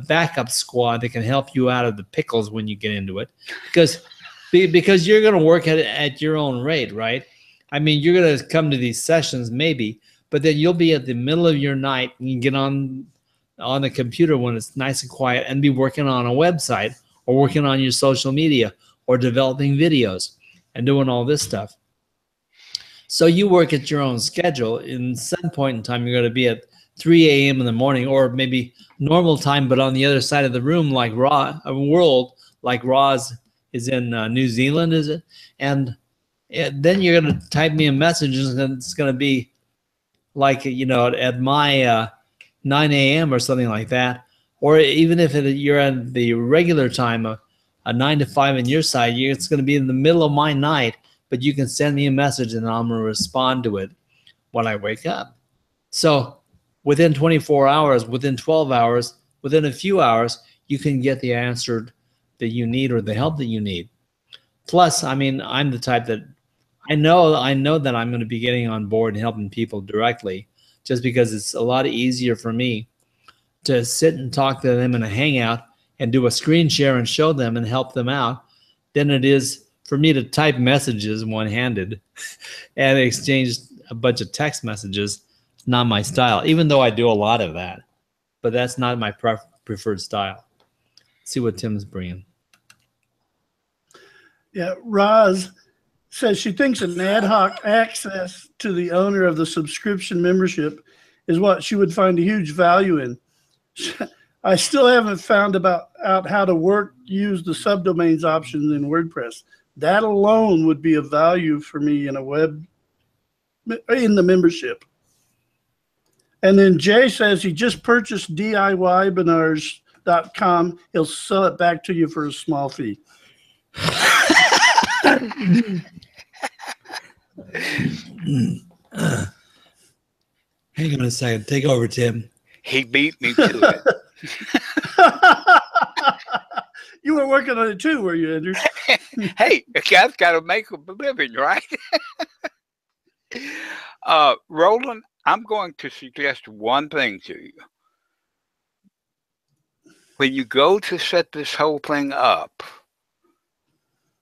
backup squad that can help you out of the pickles when you get into it, because you're going to work at your own rate, right? I mean, you're going to come to these sessions maybe, but then you'll be at the middle of your night and you get on the computer when it's nice and quiet and be working on a website or working on your social media or developing videos and doing all this stuff. So you work at your own schedule. In some point in time, you're going to be at 3 a.m. in the morning, or maybe normal time, but on the other side of the room, like world, like Roz is in New Zealand, is it? And then you're going to type me a message, and it's going to be like, you know, at my 9 a.m. or something like that. Or even if you're at the regular time, a 9 to 5 on your side, it's going to be in the middle of my night, but you can send me a message and I'm going to respond to it when I wake up. So within 24 hours, within 12 hours, within a few hours, you can get the answer that you need or the help that you need. Plus, I mean, I'm the type that I know that I'm going to be getting on board and helping people directly, just because it's a lot easier for me to sit and talk to them in a hangout and do a screen share and show them and help them out than it is for me to type messages one-handed and exchange a bunch of text messages. It's not my style, even though I do a lot of that, but that's not my preferred style. Let's see what Tim's bringing. Yeah, Roz says she thinks an ad hoc access to the owner of the subscription membership is what she would find a huge value in. I still haven't found out how to use the subdomains options in WordPress. That alone would be of value for me in the membership. And then Jay says he just purchased DIYwebinars.com. He'll sell it back to you for a small fee. Hang on a second. Take over, Tim. He beat me to it. You were working on it too, were you, Andrew? Hey, a guy's got to make a living, right? Roland, I'm going to suggest one thing to you. when you go to set this whole thing up,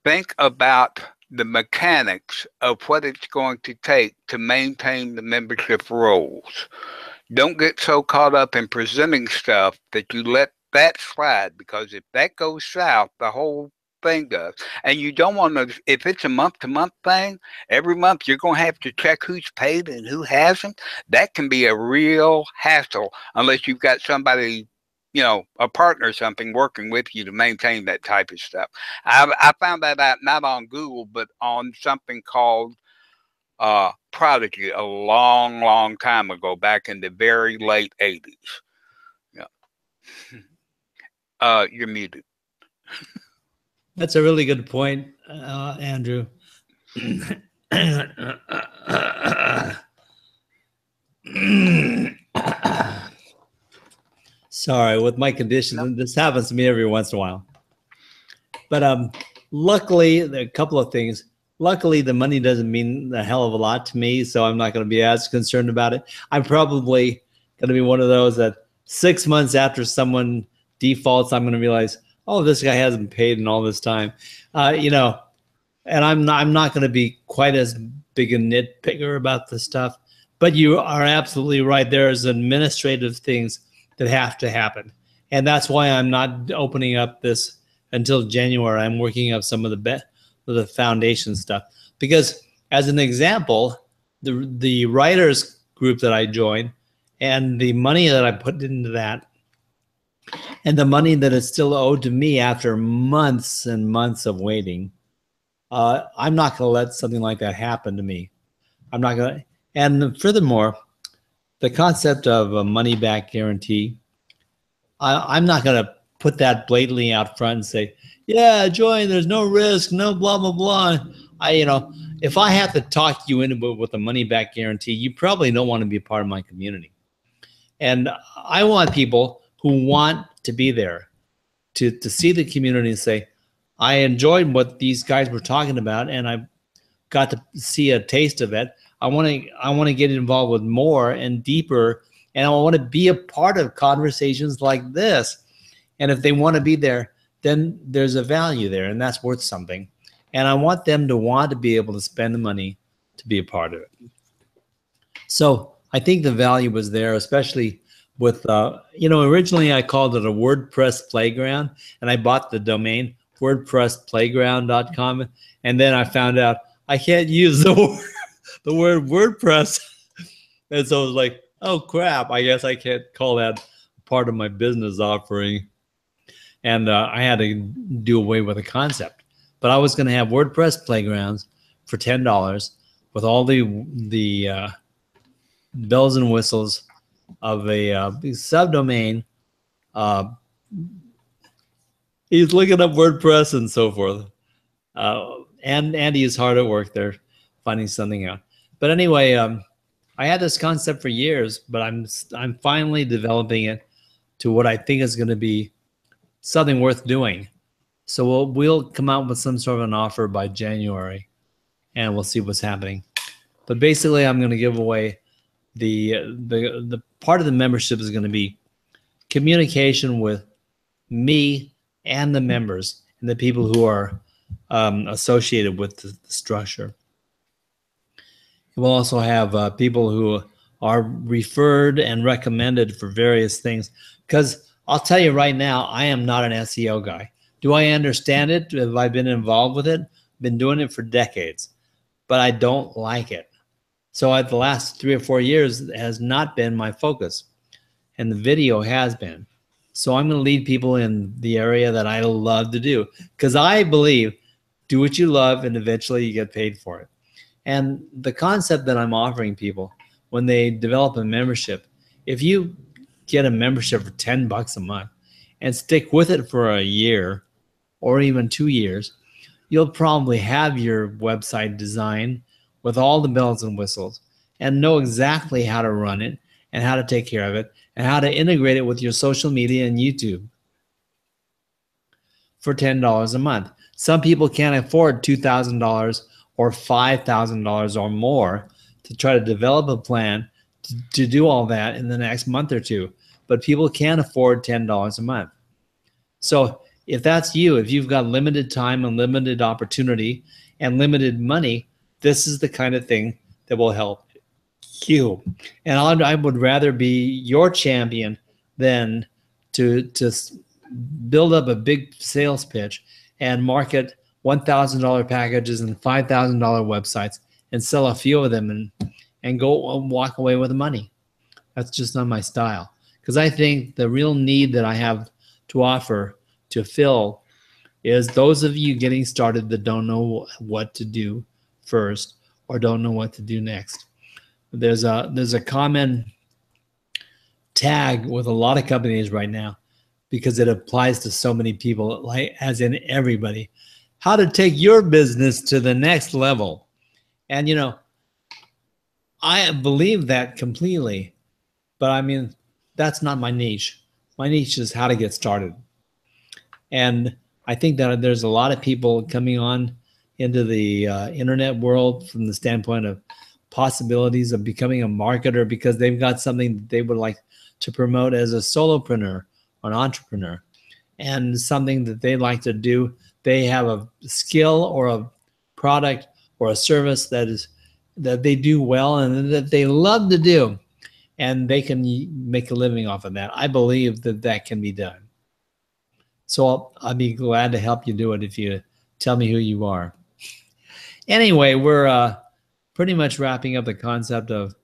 think about the mechanics of what it's going to take to maintain the membership roles. Don't get so caught up in presenting stuff that you let that slide, because if that goes south, the whole thing does. And you don't want to, if it's a month to month thing, every month you're going to have to check who's paid and who hasn't. That can be a real hassle unless you've got somebody, a partner or something working with you to maintain that type of stuff. I found that out not on Google, but on something called Prodigy a long, long time ago, back in the very late 80s. Yeah. You're muted. That's a really good point, Andrew. Sorry, with my condition, Nope. This happens to me every once in a while. But luckily, there are a couple of things. Luckily, the money doesn't mean a hell of a lot to me, so I'm not going to be as concerned about it. I'm probably going to be one of those that 6 months after someone defaults, I'm going to realize, oh, this guy hasn't paid in all this time, and I'm not going to be quite as big a nitpicker about this stuff. But you are absolutely right. There's administrative things that have to happen, and that's why I'm not opening up this until January. I'm working up some of the foundation stuff, because as an example, the writers group that I joined and the money that I put into that and the money that is still owed to me after months and months of waiting, I'm not going to let something like that happen to me. I'm not going to. And furthermore, the concept of a money back guarantee, I'm not going to put that blatantly out front and say, yeah, join, there's no risk, no blah, blah, blah. If I have to talk you into it with a money back guarantee, you probably don't want to be a part of my community. And I want people who want to be there to see the community and say, I enjoyed what these guys were talking about, and I got to see a taste of it. I want to get involved with more and deeper, and I want to be a part of conversations like this. And if they want to be there, then there's a value there, and that's worth something. And I want them to want to be able to spend the money to be a part of it. So I think the value was there, especially with, originally I called it a WordPress playground, and I bought the domain WordPressPlayground.com, and then I found out I can't use the word WordPress. And so I was like, oh crap, I guess I can't call that part of my business offering. And I had to do away with the concept. But I was going to have WordPress Playgrounds for $10 with all the bells and whistles of a subdomain. He's looking up WordPress and so forth. And Andy is hard at work there finding something out. But anyway, I had this concept for years, but I'm finally developing it to what I think is going to be something worth doing. So we'll come out with some sort of an offer by January, and we'll see what's happening. But basically, I'm going to give away the part of the membership is going to be communication with me and the members and the people who are associated with the structure. We'll also have people who are referred and recommended for various things, because I'll tell you right now, I am not an SEO guy. Do I understand it? Have I been involved with it? Been doing it for decades, but I don't like it. So at the last 3 or 4 years, it has not been my focus, and the video has been. So I'm going to lead people in the area that I love to do, because I believe do what you love and eventually you get paid for it. And the concept that I'm offering people when they develop a membership, if you get a membership for $10 a month and stick with it for a year or even 2 years, you'll probably have your website designed with all the bells and whistles and know exactly how to run it and how to take care of it and how to integrate it with your social media and YouTube for $10 a month. Some people can't afford $2,000 or $5,000 or more to try to develop a plan to do all that in the next month or two. But people can afford $10 a month. So if that's you, if you've got limited time and limited opportunity and limited money, this is the kind of thing that will help you. And I would rather be your champion than to build up a big sales pitch and market $1,000 packages and $5,000 websites and sell a few of them and go walk away with the money. That's just not my style. Because I think the real need that I have to offer to fill is those of you getting started that don't know what to do first or don't know what to do next. There's a common tag with a lot of companies right now because it applies to so many people, like as in everybody. How to take your business to the next level. And I believe that completely, but I mean, that's not my niche. My niche is how to get started. And I think that there's a lot of people coming on into the internet world from the standpoint of possibilities of becoming a marketer because they've got something that they would like to promote as a solopreneur or an entrepreneur and something that they like to do. They have a skill or a product or a service that they do well and that they love to do, and they can make a living off of that. I believe that that can be done. So I'll be glad to help you do it if you tell me who you are. Anyway, we're pretty much wrapping up the concept of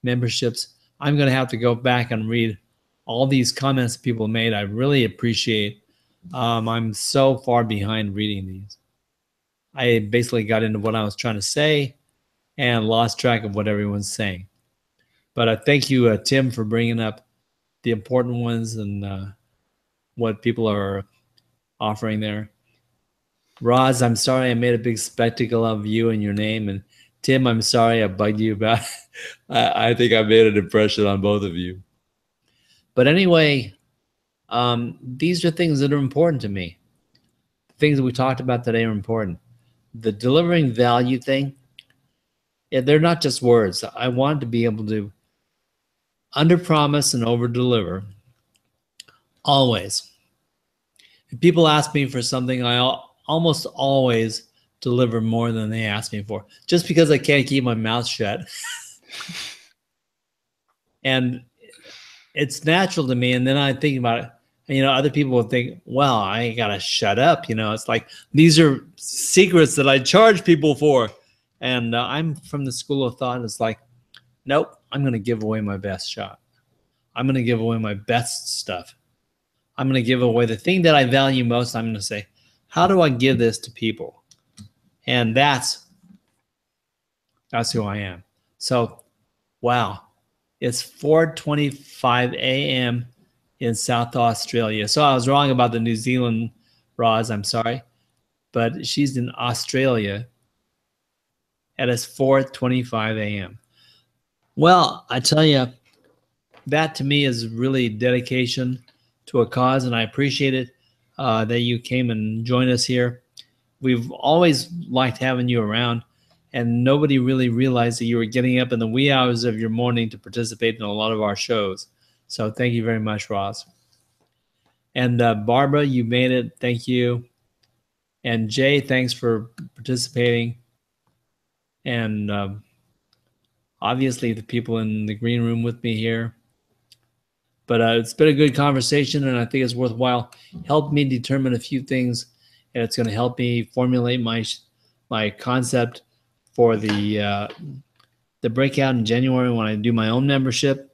memberships. I'm going to have to go back and read all these comments people made. I really appreciate. I'm so far behind reading these. I basically got into what I was trying to say and lost track of what everyone's saying. But thank you, Tim, for bringing up the important ones and what people are offering there. Roz, I'm sorry I made a big spectacle of you and your name. And Tim, I'm sorry I bugged you about it. I think I made an impression on both of you. But anyway, these are things that are important to me. The things that we talked about today are important. The delivering value thing, they're not just words. I want to be able to under-promise and over-deliver always. If people ask me for something, I almost always deliver more than they ask me for, just because I can't keep my mouth shut. And it's natural to me. And then I think about it, and, other people will think, well, I got to shut up. It's like, these are secrets that I charge people for. And I'm from the school of thought. It's like, nope, I'm going to give away my best shot. I'm going to give away my best stuff. I'm going to give away the thing that I value most. I'm going to say, how do I give this to people? And that's who I am. So, wow, it's 4:25 a.m. in South Australia. So I was wrong about the New Zealand Roz, I'm sorry. But she's in Australia, and it's 4:25 a.m. Well, I tell you, that to me is really dedication to a cause, and I appreciate it that you came and joined us here. We've always liked having you around, and nobody really realized that you were getting up in the wee hours of your morning to participate in a lot of our shows. So thank you very much, Ross. And Barbara, you made it. Thank you. And Jay, thanks for participating. And obviously the people in the green room with me here. But it's been a good conversation, and I think it's worthwhile. Helped me determine a few things, and it's going to help me formulate my concept for the breakout in January when I do my own membership.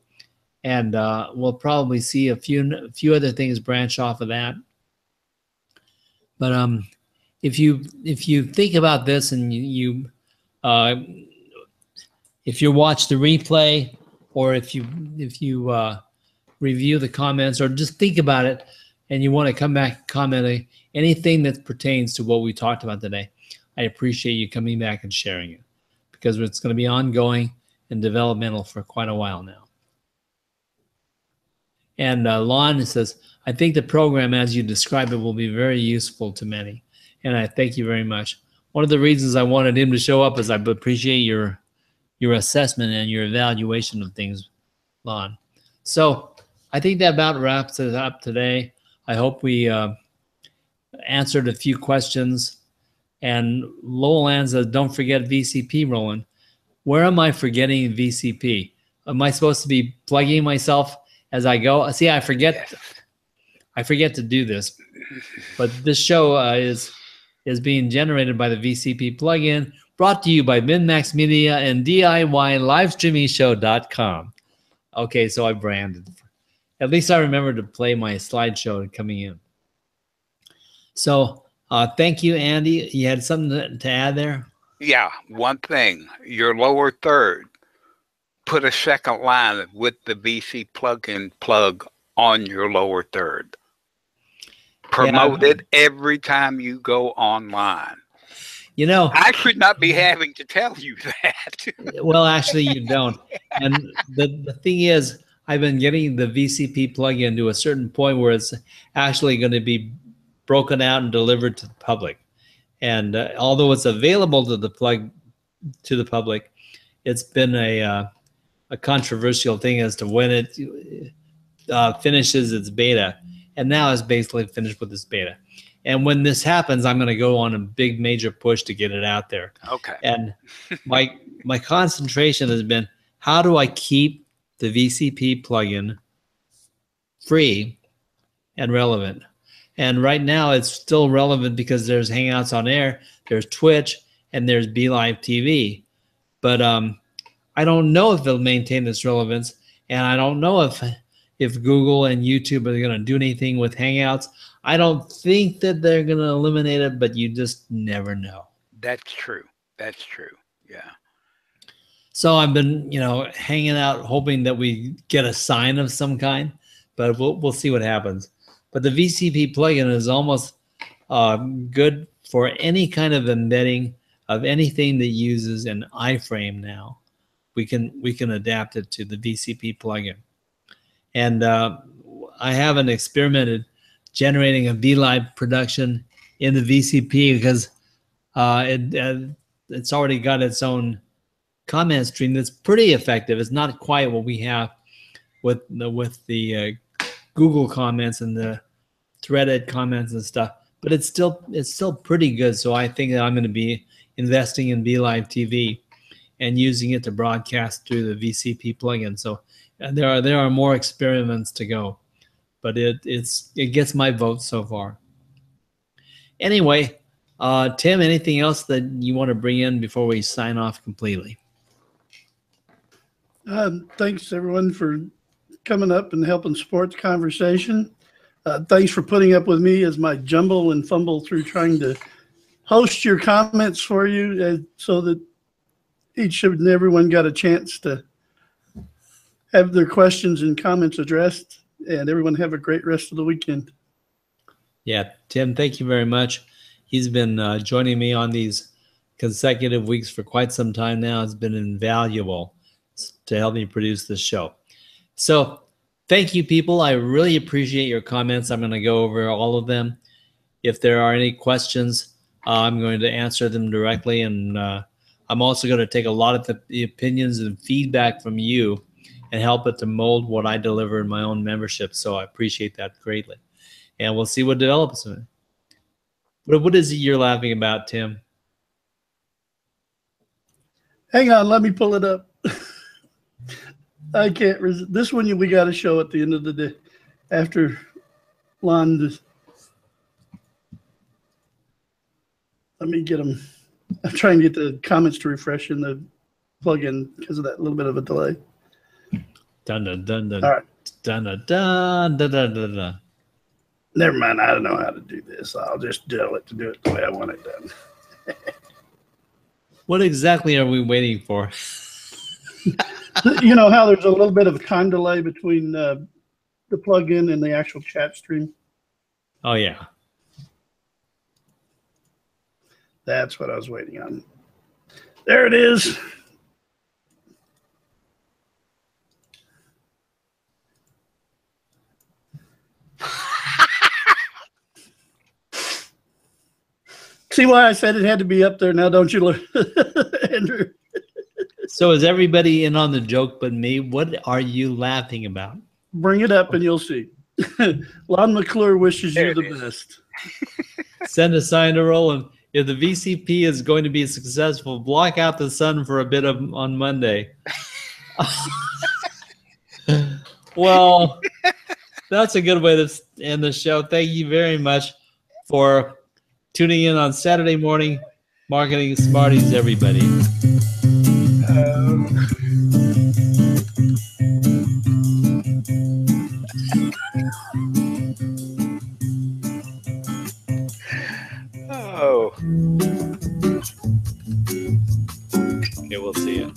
And we'll probably see a few other things branch off of that. But if you think about this and if you watch the replay, or if you review the comments, or just think about it, and you want to come back commenting anything that pertains to what we talked about today, I appreciate you coming back and sharing it, because it's going to be ongoing and developmental for quite a while now. And Lon says, I think the program as you describe it will be very useful to many. And I thank you very much. One of the reasons I wanted him to show up is I appreciate your assessment and your evaluation of things, Lon. So I think that about wraps it up today. I hope we answered a few questions. And Lowell Ann says, don't forget VCP, Roland. Where am I forgetting VCP? Am I supposed to be plugging myself as I go? See, I forget to do this. But this show is being generated by the VCP plugin, brought to you by MinMax Media and DIYLivestreamingshow.com. Okay, so I branded. At least I remember to play my slideshow coming in. So thank you, Andy. You had something to add there? Yeah, one thing. Your lower third, put a second line with the VC plugin plug on your lower third. Promote it every time you go online. You know, I should not be having to tell you that. Well, actually, you don't. And the thing is, I've been getting the VCP plugin to a certain point where it's actually going to be broken out and delivered to the public. And although it's available to the public, it's been a controversial thing as to when it finishes its beta. And now it's basically finished with its beta. And when this happens, I'm going to go on a big major push to get it out there. Okay. And my concentration has been, how do I keep the VCP plugin free and relevant? And right now it's still relevant because there's Hangouts on Air, there's Twitch, and there's BeLive TV. But I don't know if it'll maintain its relevance, and I don't know if Google and YouTube are going to do anything with Hangouts. I don't think that they're going to eliminate it, but you just never know. That's true. That's true. Yeah. So I've been, hanging out, hoping that we get a sign of some kind, but we'll see what happens. But the VCP plugin is almost good for any kind of embedding of anything that uses an iframe now. We can adapt it to the VCP plugin. And I haven't experimented generating a BeLive production in the VCP because it's already got its own comment stream that's pretty effective. It's not quite what we have with the Google comments and the threaded comments and stuff, but it's still pretty good. So I think that I'm going to be investing in BeLive TV and using it to broadcast through the VCP plugin. So there are more experiments to go, but it gets my vote so far. Anyway, Tim, anything else that you want to bring in before we sign off completely? Thanks everyone for coming up and helping support the conversation. Thanks for putting up with me as my jumble and fumble through trying to host your comments for you so that each and everyone got a chance to have their questions and comments addressed, and everyone have a great rest of the weekend. Yeah, Tim, thank you very much. He's been joining me on these consecutive weeks for quite some time now. It's been invaluable to help me produce this show. So thank you, people. I really appreciate your comments. I'm going to go over all of them. If there are any questions, I'm going to answer them directly. And I'm also going to take a lot of the opinions and feedback from you and help it to mold what I deliver in my own membership. So I appreciate that greatly. And we'll see what develops. What is it you're laughing about, Tim? Hang on, let me pull it up. I can't resist. This one we got to show at the end of the day after Lon. Let me get them. I'm trying to get the comments to refresh in the plugin because of that little bit of a delay. Dun dun dun dun. All right. Dun dun dun dun dun dun dun. Never mind. I don't know how to do this. I'll just tell it to do it the way I want it done. What exactly are we waiting for? You know how there's a little bit of a time delay between the plugin and the actual chat stream? Oh, yeah. That's what I was waiting on. There it is. See why I said it had to be up there now, don't you, Andrew? So is everybody in on the joke but me? What are you laughing about? Bring it up and you'll see. Lon McClure wishes you the best. Send a sign to Roland. If the VCP is going to be successful, block out the sun for a bit on Monday. Well, that's a good way to end the show. Thank you very much for tuning in on Saturday morning. Marketing Smarties, everybody. Oh. Okay, we'll see you.